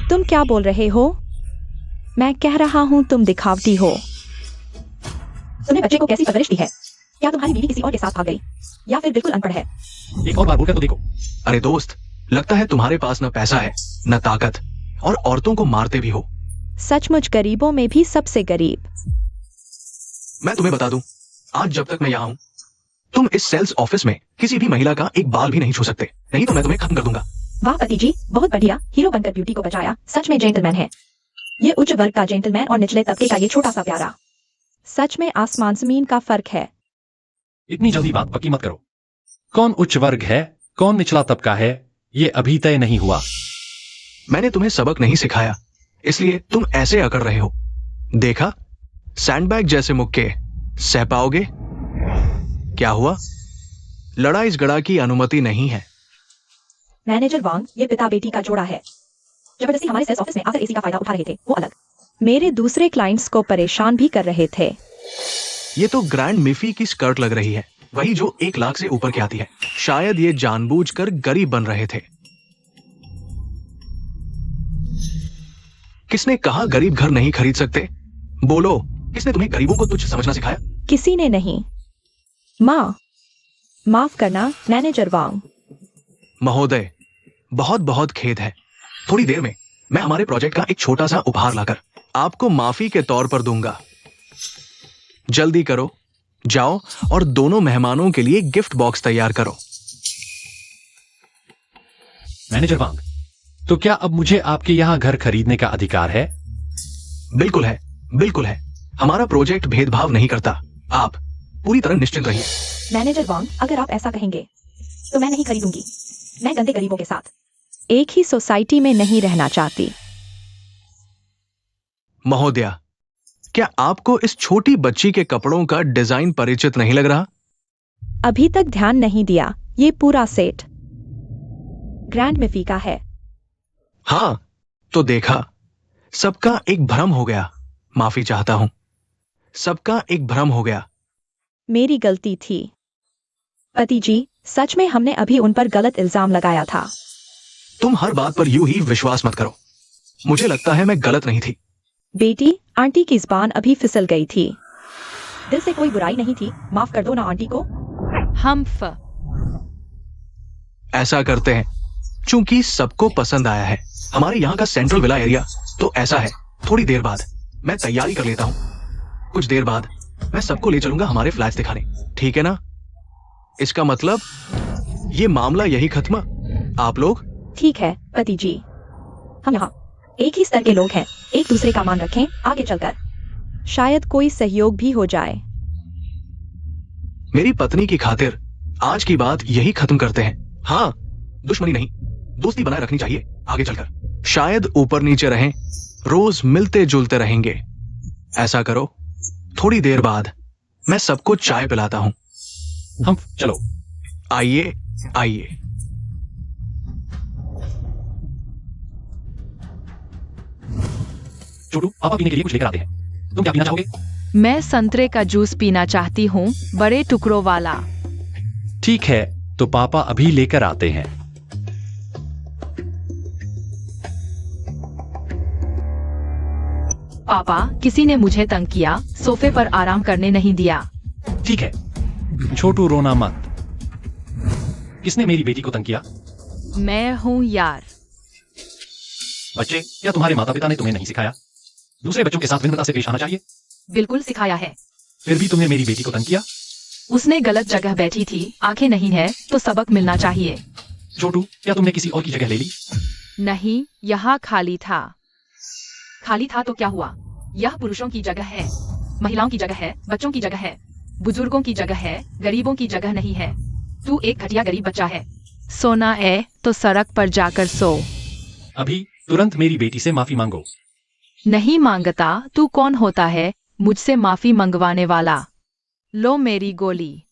तुम क्या बोल रहे हो? मैं कह रहा हूँ तुम दिखावटी हो। तुमने बच्चे को कैसी परवरिश दी है? क्या तुम्हारी बीवी किसी और के साथ भाग गई या फिर बिल्कुल अनपढ़ है? एक और बार बोलकर तो देखो। अरे दोस्त, लगता है तुम्हारे पास न पैसा है न ताकत, और औरतों को मारते भी हो। सचमुच गरीबों में भी सबसे गरीब। मैं तुम्हें बता दूं, आज जब तक मैं यहाँ हूँ तुम इस सेल्स ऑफिस में किसी भी महिला का एक बाल भी नहीं छू सकते, नहीं तो मैं तुम्हें खत्म कर दूंगा। वाह पति जी, बहुत बढ़िया। हीरो बनकर ब्यूटी को बचाया, सच में जेंटलमैन है। ये उच्च वर्ग का जेंटलमैन और निचले तबके का ये छोटा सा प्यारा। सच में आसमान जमीन का फर्क है। इतनी जल्दी बात पक्की मत करो। कौन उच्च वर्ग है, कौन निचला तबका है, ये अभी तय नहीं हुआ। मैंने तुम्हें सबक नहीं सिखाया, इसलिए तुम ऐसे अकड़ रहे हो। देखा, सैंडबैग जैसे मुक्के सह पाओगे? क्या हुआ? लड़ाई इस गड़ा की अनुमति नहीं है। मैनेजर वांग, ये पिता बेटी का जोड़ा है। जबरदस्ती हमारे सेल्स ऑफिस में आकर एसी का फायदा उठा रहे थे, वो अलग। मेरे दूसरे क्लाइंट्स को परेशान भी कर रहे थे। ये तो ग्रैंड मिफी की स्कर्ट लग रही है, वही जो 1 लाख से ऊपर की आती है। शायद ये जानबूझकर गरीब बन रहे थे। किसने कहा गरीब घर नहीं खरीद सकते? बोलो, किसने तुम्हें गरीबों को तुच्छ समझना सिखाया? किसी ने नहीं। माफ करना मैनेजर वांग। महोदय, बहुत बहुत खेद है। थोड़ी देर में मैं हमारे प्रोजेक्ट का एक छोटा सा उपहार लाकर आपको माफी के तौर पर दूंगा। जल्दी करो, जाओ और दोनों मेहमानों के लिए गिफ्ट बॉक्स तैयार करो। मैनेजर वांग, तो क्या अब मुझे आपके यहाँ घर खरीदने का अधिकार है? बिल्कुल है, बिल्कुल है। हमारा प्रोजेक्ट भेदभाव नहीं करता। आप पूरी तरह निश्चिंत रहिए। मैनेजर वांग, अगर आप ऐसा कहेंगे तो मैं नहीं खरीदूंगी। मैं गंदे गरीबों के साथ एक ही सोसाइटी में नहीं रहना चाहती। महोदया, क्या आपको इस छोटी बच्ची के कपड़ों का डिजाइन परिचित नहीं लग रहा? अभी तक ध्यान नहीं दिया। ये पूरा सेट ग्रैंड मिफी का है। हाँ, तो देखा, सबका एक भ्रम हो गया। माफी चाहता हूं, सबका एक भ्रम हो गया। मेरी गलती थी। पति जी, सच में हमने अभी उन पर गलत इल्जाम लगाया था। तुम हर बात पर यूं ही विश्वास मत करो। मुझे लगता है मैं गलत नहीं थी। बेटी, आंटी की जुबान अभी फिसल गई थी। दिल से कोई बुराई नहीं थी, माफ कर दो ना आंटी को। हम्फ। ऐसा करते हैं चूंकि सबको पसंद आया है हमारे यहाँ का सेंट्रल विला एरिया। तो ऐसा है, थोड़ी देर बाद मैं तैयारी कर लेता हूँ। कुछ देर बाद मैं सबको ले चलूंगा हमारे फ्लैट्स दिखाने, ठीक है ना? इसका मतलब ये मामला यही खत्म। आप लोग ठीक है पति जी, हम यहाँ एक ही स्तर के लोग हैं, एक दूसरे का मान रखें आगे चलकर। शायद कोई सहयोग भी हो जाए। मेरी पत्नी की खातिर आज की बात यही खत्म करते हैं। हाँ, दुश्मनी नहीं, दोस्ती बनाए रखनी चाहिए आगे चलकर। शायद ऊपर नीचे रहें, रोज मिलते जुलते रहेंगे। ऐसा करो, थोड़ी देर बाद मैं सबको चाय पिलाता हूं। हम चलो। आइए आइए। छोटू, पापा पीने के लिए कुछ लेकर आते हैं। तुम क्या पीना चाहोगे? मैं संतरे का जूस पीना चाहती हूँ, बड़े टुकड़ों वाला। ठीक है, तो पापा अभी लेकर आते हैं। पापा, किसी ने मुझे तंग किया, सोफे पर आराम करने नहीं दिया। ठीक है, छोटू रोना मत। किसने मेरी बेटी को तंग किया? मैं हूँ यार। बच्चे, क्या तुम्हारे माता पिता ने तुम्हें नहीं सिखाया दूसरे बच्चों के साथ विनम्रता से पेश आना चाहिए? बिल्कुल सिखाया है। फिर भी तुमने मेरी बेटी को तंग किया। उसने गलत जगह बैठी थी, आंखें नहीं है तो सबक मिलना चाहिए। छोटू, क्या तुमने किसी और की जगह ले ली? नहीं, यहाँ खाली था। खाली था तो क्या हुआ? यह पुरुषों की जगह है, महिलाओं की जगह है, बच्चों की जगह है, बुजुर्गों की जगह है, गरीबों की जगह नहीं है। तू एक घटिया गरीब बच्चा है। सोना है तो सड़क पर जाकर सो। अभी तुरंत मेरी बेटी से माफी मांगो। नहीं मांगता। तू कौन होता है मुझसे माफी मंगवाने वाला? लो मेरी गोली।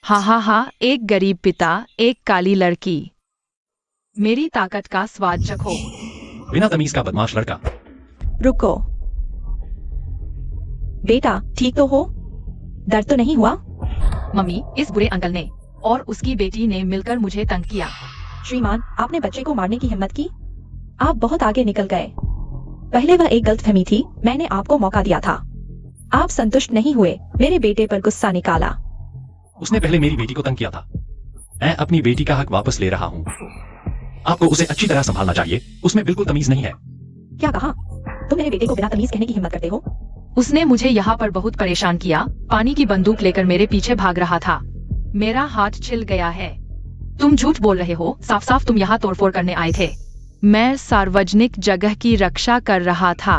हा हा हा, एक गरीब पिता, एक काली लड़की। मेरी ताकत का स्वाद चखो। बिना तमीज का बदमाश लड़का। रुको बेटा, ठीक तो हो? दर्द तो नहीं हुआ? मम्मी, इस बुरे अंकल ने और उसकी बेटी ने मिलकर मुझे तंग किया। श्रीमान, आपने बच्चे को मारने की हिम्मत की? आप बहुत आगे निकल गए। पहले वह एक गलतफहमी थी, मैंने आपको मौका दिया था। आप संतुष्ट नहीं हुए, मेरे बेटे पर गुस्सा निकाला। उसने पहले मेरी बेटी को तंग किया था। मैं अपनी बेटी का हक वापस ले रहा हूँ। आपको उसे अच्छी तरह संभालना चाहिए, उसमें बिल्कुल तमीज नहीं है। क्या कहा? तुम मेरे बेटे को बिना तमीज कहने की हिम्मत करते हो? उसने मुझे यहाँ पर बहुत परेशान किया, पानी की बंदूक लेकर मेरे पीछे भाग रहा था। मेरा हाथ छिल गया है। तुम झूठ बोल रहे हो, साफ साफ तुम यहाँ तोड़फोड़ करने आए थे। मैं सार्वजनिक जगह की रक्षा कर रहा था।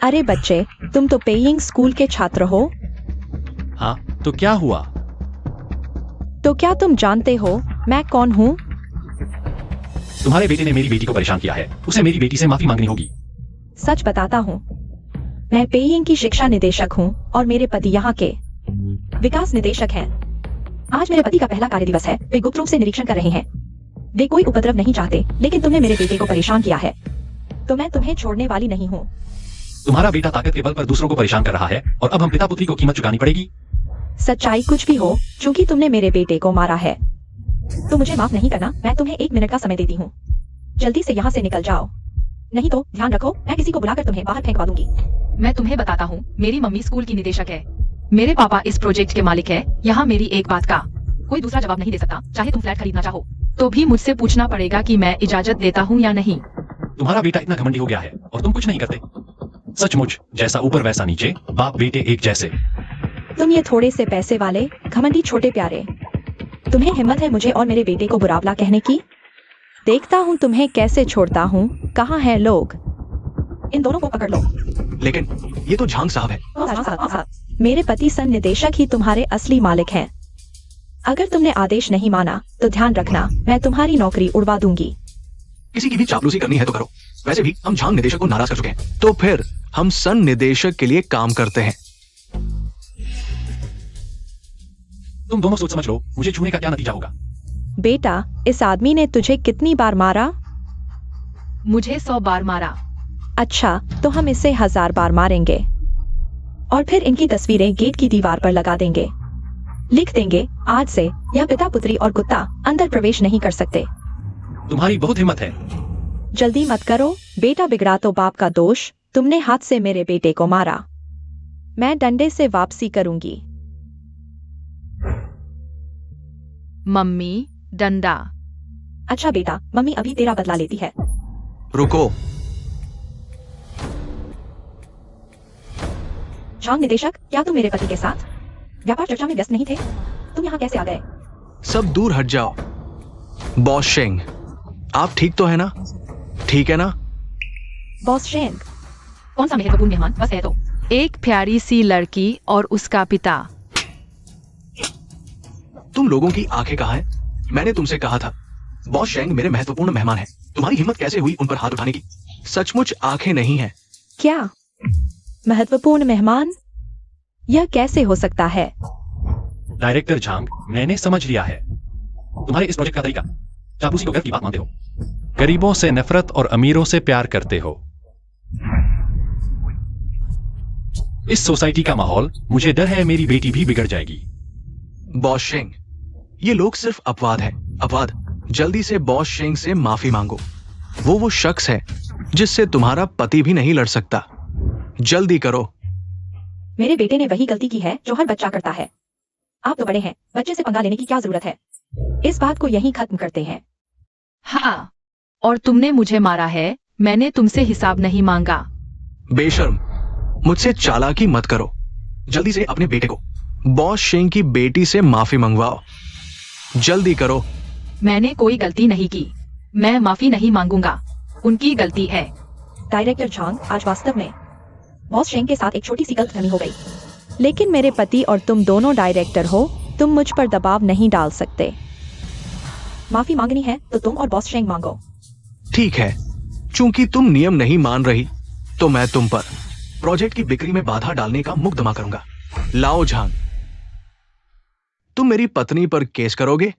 अरे बच्चे, तुम तो पेइंग स्कूल के छात्र हो। हाँ, तो क्या हुआ? तो क्या तुम जानते हो मैं कौन हूँ? तुम्हारे बेटे ने मेरी बेटी को परेशान किया है, उसे मेरी बेटी से माफी मांगनी होगी। सच बताता हूँ, मैं पेइंग की शिक्षा निदेशक हूँ और मेरे पति यहाँ के विकास निदेशक हैं। आज मेरे पति का पहला कार्य दिवस है। वे गुप्त रूप से निरीक्षण कर रहे हैं। वे कोई उपद्रव नहीं चाहते, लेकिन तुमने मेरे बेटे को परेशान किया है, तो मैं तुम्हें छोड़ने वाली नहीं हूँ। तुम्हारा बेटा ताकत के बल पर दूसरों को परेशान कर रहा है और अब हम पिता पुत्री को कीमत चुकानी पड़ेगी। सच्चाई कुछ भी हो, चूंकि तुमने मेरे बेटे को मारा है तो मुझे माफ नहीं करना। मैं तुम्हें 1 मिनट का समय देती हूँ, जल्दी से यहाँ से निकल जाओ, नहीं तो ध्यान रखो मैं किसी को बुलाकर तुम्हें बाहर फेंकवा दूंगी। मैं तुम्हें बताता हूँ, मेरी मम्मी स्कूल की निदेशक है, मेरे पापा इस प्रोजेक्ट के मालिक है। यहाँ मेरी एक बात का कोई दूसरा जवाब नहीं दे सकता। चाहे तुम फ्लैट खरीदना चाहो तो भी मुझसे पूछना पड़ेगा कि मैं इजाजत देता हूँ या नहीं। तुम्हारा बेटा इतना घमंडी हो गया है और तुम कुछ नहीं करते। सचमुच, जैसा ऊपर वैसा नीचे, बाप बेटे एक जैसे। तुम ये थोड़े से पैसे वाले घमंडी छोटे प्यारे, तुम्हें हिम्मत है मुझे और मेरे बेटे को बुरा भला कहने की? देखता हूँ तुम्हें कैसे छोड़ता हूँ। कहाँ हैं लोग? इन दोनों को पकड़ लो। लेकिन ये तो झांग साहब है। मेरे पति सन निदेशक ही तुम्हारे असली मालिक हैं। अगर तुमने आदेश नहीं माना तो ध्यान रखना, मैं तुम्हारी नौकरी उड़वा दूंगी। किसी की भी चापलूसी करनी है तो करो। वैसे भी हम झांग निदेशक को नाराज कर चुके हैं, तो फिर हम सन निदेशक के लिए काम करते हैं। तुम दोनों सोच समझ लो, मुझे छूने का क्या नतीजा होगा। बेटा, इस आदमी ने तुझे कितनी बार मारा? मुझे 100 बार मारा। अच्छा, तो हम इसे 1000 बार मारेंगे और फिर इनकी तस्वीरें गेट की दीवार पर लगा देंगे। लिख देंगे, आज से यह पिता पुत्री और कुत्ता अंदर प्रवेश नहीं कर सकते। तुम्हारी बहुत हिम्मत है। जल्दी मत करो, बेटा बिगड़ा तो बाप का दोष। तुमने हाथ से मेरे बेटे को मारा। मैं डंडे से वापसी करूंगी। मम्मी, डंडा। अच्छा बेटा, मम्मी अभी तेरा बदला लेती है। रुको। झांग निदेशक, क्या तुम मेरे पति के साथ व्यापार चर्चा में व्यस्त नहीं थे? तुम यहाँ कैसे आ गए? सब दूर हट जाओ। बॉस शेंग, आप ठीक तो है ना? ठीक है ना? बॉस शेंग, कौन सा महत्वपूर्ण मेहमान बस है तो? एक प्यारी सी लड़की और उसका पिता। तुम लोगों की आंखें कहाँ हैं? मैंने तुमसे कहा था बॉस शेंग मेरे महत्वपूर्ण मेहमान हैं। तुम्हारी हिम्मत कैसे हुई उन पर हाथ उठाने की? सचमुच आंखें नहीं हैं। क्या महत्वपूर्ण मेहमान? यह कैसे हो सकता है? डायरेक्टर झांग, मैंने समझ लिया है तुम्हारे इस प्रोजेक्ट का तरीका। चापलूसी को गर्व की बात मानते हो, गरीबों से नफरत और अमीरों से प्यार करते हो। इस सोसाइटी का माहौल, मुझे डर है मेरी बेटी भी बिगड़ जाएगी। बॉस शेंग, ये लोग सिर्फ अपवाद है, अपवाद। जल्दी से बॉस शेंग से माफी मांगो। वो शख्स है जिससे तुम्हारा पति भी नहीं लड़ सकता। जल्दी करो। मेरे बेटे ने वही गलती की है जो हर बच्चा करता है। आप तो बड़े हैं, बच्चे से पंगा लेने की क्या जरूरत है? इस बात को यहीं खत्म करते हैं। हाँ, और तुमने मुझे मारा है, मैंने तुमसे हिसाब नहीं मांगा। बेशर्म, मुझसे चालाकी मत करो। जल्दी से अपने बेटे को बॉस शेंग की बेटी से माफी मंगवाओ। जल्दी करो। मैंने कोई गलती नहीं की, मैं माफी नहीं मांगूंगा, उनकी गलती है। डायरेक्टर झांग, आज वास्तव में बॉस शेंग के साथ एक छोटी सी गलतफहमी हो गई। लेकिन मेरे पति और तुम दोनों डायरेक्टर हो, तुम मुझ पर दबाव नहीं डाल सकते। माफी मांगनी है तो तुम और बॉस शेंग मांगो। ठीक है, चूंकि तुम नियम नहीं मान रही तो मैं तुम पर प्रोजेक्ट की बिक्री में बाधा डालने का मुकदमा करूंगा। लाओ झांग, तुम मेरी पत्नी पर केस करोगे?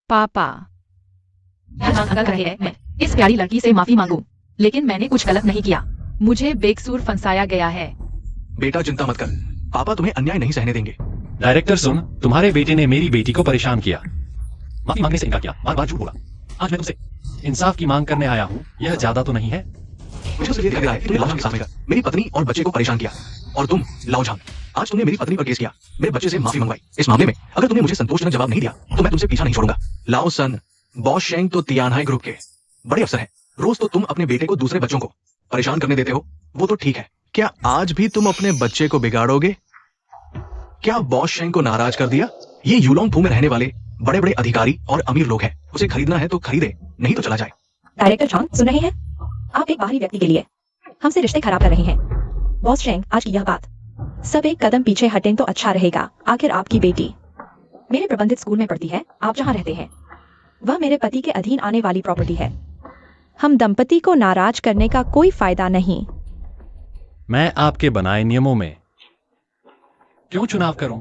पापा, अगर रहे है मैं इस प्यारी लड़की से माफी मांगू, लेकिन मैंने कुछ गलत नहीं किया, मुझे बेकसूर फंसाया गया है। बेटा चिंता मत कर, पापा तुम्हें अन्याय नहीं सहने देंगे। डायरेक्टर सुन, तुम्हारे बेटे ने मेरी बेटी को परेशान किया, माफी मांगने से इनकार किया, बार बार झूठ बोला। आज मैं तुमसे इंसाफ की मांग करने आया हूँ। यह ज्यादा तो नहीं है? मुझे सिर्फ ये दिखाई दे रहा है कि तुमने लाओ झांग के साथ मिलकर मेरी पत्नी और बच्चे को परेशान किया। और तुम लाओ झांग, आज तुमने मेरी पत्नी पर केस किया, मेरे बच्चे से माफी मंगवाई। इस मामले में अगर तुमने मुझे संतोषजनक जवाब नहीं दिया तो मैं तुमसे पीछा नहीं छोड़ूंगा। लाओ सन, बॉस शेंग तो तियानहाई ग्रुप के बड़े अफसर हैं। रोज तो तुम अपने बेटे को दूसरे बच्चों को परेशान करने देते हो, वो तो ठीक है। क्या आज भी तुम अपने बच्चे को बिगाड़ोगे? क्या बॉस शेंग को नाराज कर दिया? ये यूलोंग फू में रहने वाले बड़े बड़े अधिकारी और अमीर लोग हैं। उसे खरीदना है तो खरीदे, नहीं तो चला जाए। डायरेक्टर झांग, सुन रहे हैं? आप एक बाहरी व्यक्ति के लिए हमसे रिश्ते खराब कर रहे हैं। बॉस शेंग, आज की यह बात, सब एक कदम पीछे हटें तो अच्छा रहेगा। आखिर आपकी बेटी मेरे प्रबंधित स्कूल में पढ़ती है, आप जहाँ रहते हैं वह मेरे पति के अधीन आने वाली प्रॉपर्टी है। हम दंपति को नाराज करने का कोई फायदा नहीं। मैं आपके बनाए नियमों में क्यों चुनाव करूं?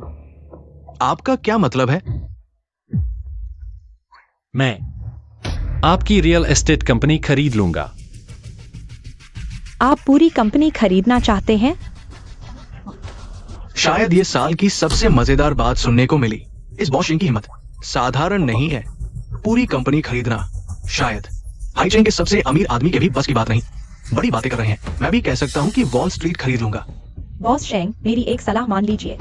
आपका क्या मतलब है? मैं आपकी रियल एस्टेट कंपनी खरीद लूंगा। आप पूरी कंपनी खरीदना चाहते हैं? शायद ये साल की सबसे मजेदार बात सुनने को मिली। इस बॉस शेंग की हिम्मत साधारण नहीं है। पूरी कंपनी खरीदना शायद हाईचेंग के सबसे अमीर आदमी के भी बस की बात नहीं। बड़ी बातें कर रहे हैं। मैं भी कह सकता हूँ कि वॉल स्ट्रीट खरीद लूंगा। बॉस शेंग, मेरी एक सलाह मान लीजिए।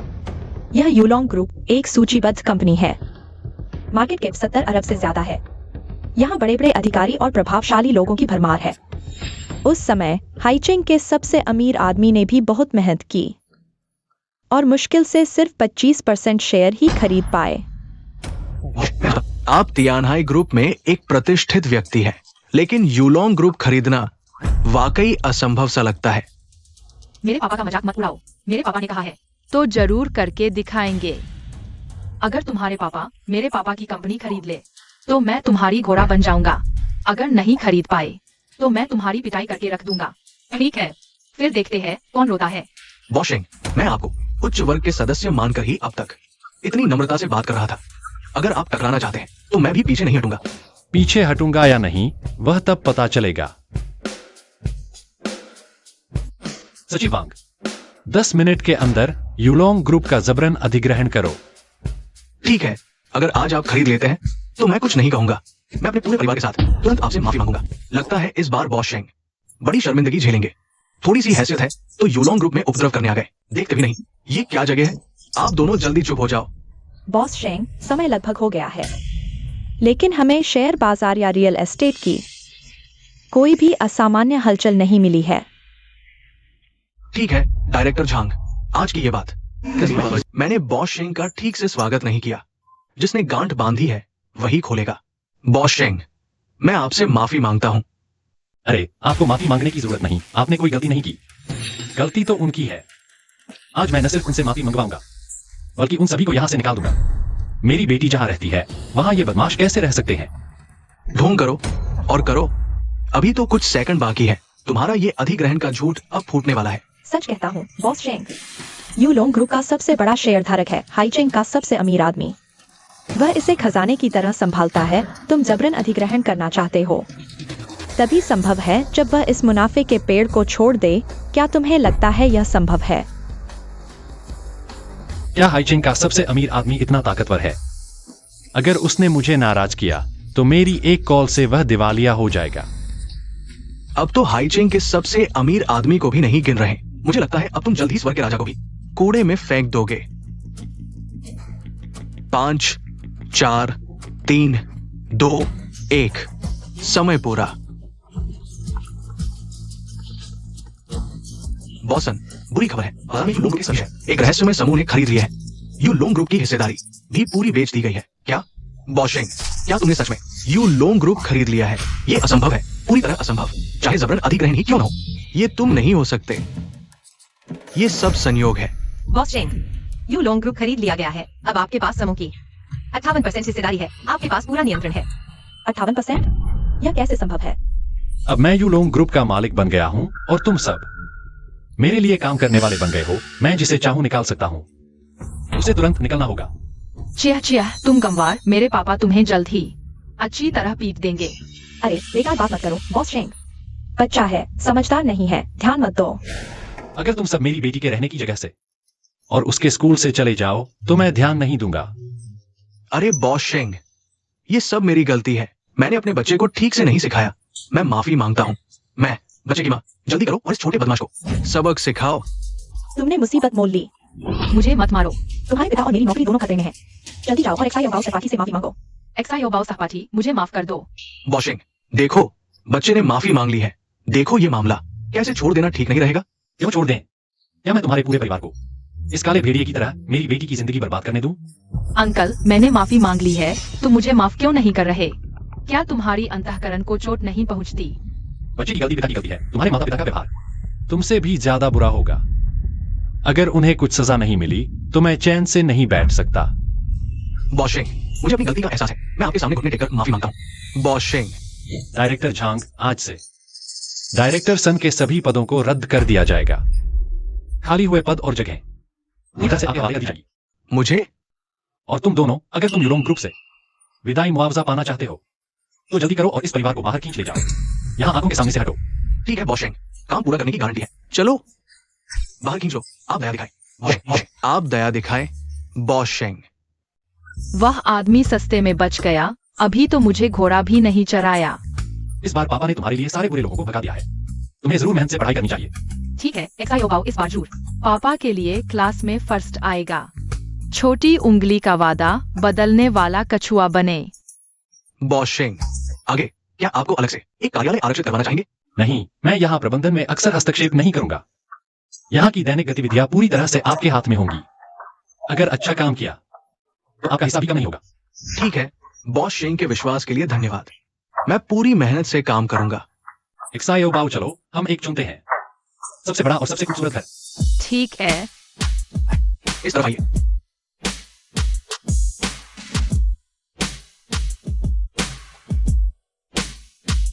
यह यूलोंग ग्रुप एक सूचीबद्ध कंपनी है। मार्केट कैप 70 अरब से ज्यादा है। यहाँ बड़े बड़े अधिकारी और प्रभावशाली लोगों की भरमार है। उस समय हाईचेंग के सबसे अमीर आदमी ने भी बहुत मेहनत की और मुश्किल से सिर्फ 25% शेयर ही खरीद पाए। आप तियानहाई ग्रुप में एक प्रतिष्ठित व्यक्ति हैं, लेकिन यूलोंग ग्रुप खरीदना वाकई असंभव सा लगता है। मेरे पापा का मजाक मत उड़ाओ। मेरे पापा ने कहा है तो जरूर करके दिखाएंगे। अगर तुम्हारे पापा मेरे पापा की कंपनी खरीद ले तो मैं तुम्हारी घोड़ा बन जाऊंगा। अगर नहीं खरीद पाए तो मैं तुम्हारी पिटाई करके रख दूंगा। ठीक है, फिर देखते हैं कौन रोता है। बॉस शेंग, मैं आपको उच्च वर्ग के सदस्य मानकर ही अब तक इतनी नम्रता से बात कर रहा था। अगर आप टकराना चाहते हैं तो मैं भी पीछे नहीं हटूंगा। पीछे हटूंगा या नहीं, वह तब पता चलेगा। सचिव वांग, 10 मिनट के अंदर यूलोंग ग्रुप का जबरन अधिग्रहण करो। ठीक है, अगर आज आप खरीद लेते हैं तो मैं कुछ नहीं कहूंगा। मैं अपने पूरे परिवार के साथ तुरंत आपसे माफी मांगूंगा। लगता है इस बार बॉस शेंग बड़ी शर्मिंदगी झेलेंगे। थोड़ी सी हैसियत है तो यूलोंग ग्रुप में उपद्रव करने आ गए, देखते भी नहीं। ये क्या जगह है? आप दोनों जल्दी चुप हो जाओ। बॉस शेंग, समय लगभग हो गया है। लेकिन हमें शेयर बाजार या रियल एस्टेट की कोई भी असामान्य हलचल नहीं मिली है। ठीक है डायरेक्टर झांग, आज की ये बात। मैंने बॉस शेंग का ठीक से स्वागत नहीं किया। जिसने गांठ बांधी है वही खोलेगा। बॉस शेंग, मैं आपसे माफी मांगता हूं। अरे आपको माफी मांगने की जरूरत नहीं, आपने कोई गलती नहीं की। गलती तो उनकी है। आज मैं न सिर्फ उनसे माफी मंगवाऊंगा बल्कि उन सभी को यहां से निकाल दूंगा। मेरी बेटी जहां रहती है वहां ये बदमाश कैसे रह सकते हैं? ढोंग करो और करो। अभी तो कुछ सेकंड बाकी है। तुम्हारा ये अधिग्रहण का झूठ अब फूटने वाला है। सच कहता हूँ बॉस शेंग, यूलोंग ग्रुप का सबसे बड़ा शेयरधारक है हाईचेंग का सबसे अमीर आदमी। वह इसे खजाने की तरह संभालता है। तुम जबरन अधिग्रहण करना चाहते हो। तभी संभव है जब वह इस मुनाफे के पेड़ को छोड़ दे। क्या तुम्हें लगता है यह संभव है? क्या हाईचेंग का सबसे अमीर आदमी इतना ताकतवर है? अगर उसने मुझे नाराज किया तो मेरी एक कॉल से वह दिवालिया हो जाएगा। अब तो हाईचेंग के सबसे अमीर आदमी को भी नहीं गिन रहे। मुझे लगता है अब तुम जल्द ही स्वर्ग के राजा को भी कूड़े में फेंक दोगे। 5, 4, 3, 2, 1 समय पूरा। बॉसन, बुरी खबर है। बाजार में यूलोंग ग्रुप की सभी है एक रहस्यमय समूह ने खरीद लिया है। यूलोंग ग्रुप की हिस्सेदारी भी पूरी बेच दी गई है। क्या बॉस शेंग, क्या तुमने सच में यूलोंग ग्रुप खरीद लिया है? ये असंभव है, पूरी तरह असंभव, चाहे जबरन अधिग्रहण ही क्यों न हो। ये तुम नहीं हो सकते। ये सब संयोग है। बॉस शेंग, यूलोंग ग्रुप खरीद लिया गया है। अब आपके पास समूह की 58% हिस्सेदारी है। आपके पास पूरा नियंत्रण है। 58%? यह कैसे संभव है? अब मैं यूलोंग ग्रुप का मालिक बन गया हूं और तुम सब मेरे लिए काम करने वाले बन गए हो। मैं जिसे चाहूं निकाल सकता हूं, उसे तुरंत निकलना होगा। चिया तुम गंवार, मेरे पापा तुम्हें जल्द ही अच्छी तरह पीट देंगे। अरे बेकार बात मत करो बॉस शेंग। बच्चा है, समझदार नहीं है, ध्यान मत दो। अगर तुम सब मेरी बेटी के रहने की जगह से और उसके स्कूल से चले जाओ तो मैं ध्यान नहीं दूंगा। अरे बॉस शेंग, ये सब मेरी गलती है। मैंने अपने बच्चे को ठीक से नहीं सिखाया। मैं माफी मांगता हूँ। मैं बच्चे की माँ, जल्दी करो और इस छोटे बदमाश को सबक सिखाओ। तुमने मुसीबत मोल ली। मुझे मत मारो। तुम्हारे पिता और मेरी नौकरी दोनों खतरे में है। जल्दी जाओ और एक्साई बाउ सपाठी से माफी मांगो। एक्साई ओबाओ सहपाठी, मुझे माफ कर दो। बॉस शेंग, देखो बच्चे ने माफी मांग ली है। देखो ये मामला, क्या इसे छोड़ देना ठीक नहीं रहेगा? क्यों छोड़ दें? या मैं तुम्हारे पूरे परिवार को इस काले भेड़िए की तरह मेरी बेटी की जिंदगी बर्बाद करने दूं? अंकल, मैंने माफी मांग ली है, तुम मुझे माफ क्यों नहीं कर रहे? क्या तुम्हारी अंतःकरण को चोट नहीं पहुंचती? बच्चे की गलती पिता की गलती है। तुम्हारे माता पिता का व्यवहार तुमसे भी ज्यादा बुरा होगा। अगर उन्हें कुछ सजा नहीं मिली तो मैं चैन से नहीं बैठ सकता। बॉस शेंग, मुझे अपनी गलती का एहसास है। मैं आपके सामने घुटने टेककर माफी मांगता हूँ। बॉस शेंग, डायरेक्टर झांग, आज से डायरेक्टर सन के सभी पदों को रद्द कर दिया जाएगा। खाली हुए पद और जगह पूरी तरह से आपके हवाले कर दी जाएगी। मुझे और तुम दोनों, अगर तुम यूलोंग ग्रुप से विदाई मुआवजा पाना चाहते हो तो जल्दी करो और इस परिवार को बाहर खींच ले जाओ। यहाँ आंखों के सामने से हटो। ठीक है बॉस शेंग, काम पूरा करने की गारंटी है। चलो बाहर खींच लो। आप दया दिखाएं। आप दया दिखाएं बॉस शेंग। वह आदमी सस्ते में बच गया। अभी तो मुझे घोड़ा भी नहीं चराया। इस बार पापा ने तुम्हारे लिए सारे बुरे लोगों को भगा दिया है। तुम्हें जरूर मेहनत से पढ़ाई करनी चाहिए। ठीक है एक्साई ओबाओ, इस बार जरूर पापा के लिए क्लास में फर्स्ट आएगा। छोटी उंगली का वादा बदलने वाला कछुआ बने। बॉस शेंग, आगे क्या आपको अलग से एक कार्यालय आरक्षित करवाना चाहेंगे? नहीं, मैं यहाँ प्रबंधन में अक्सर हस्तक्षेप नहीं करूंगा। यहाँ की दैनिक गतिविधियां पूरी तरह से आपके हाथ में होंगी। अगर अच्छा काम किया तो आपका हिस्सा भी कम नहीं होगा। ठीक है, बॉस शेंग के विश्वास के लिए धन्यवाद। मैं पूरी मेहनत से काम करूंगा। एक्साई ओबाओ, चलो हम एक चुनते हैं। सबसे बड़ा और सबसे खूबसूरत घर। ठीक है, इस तरफ आइए।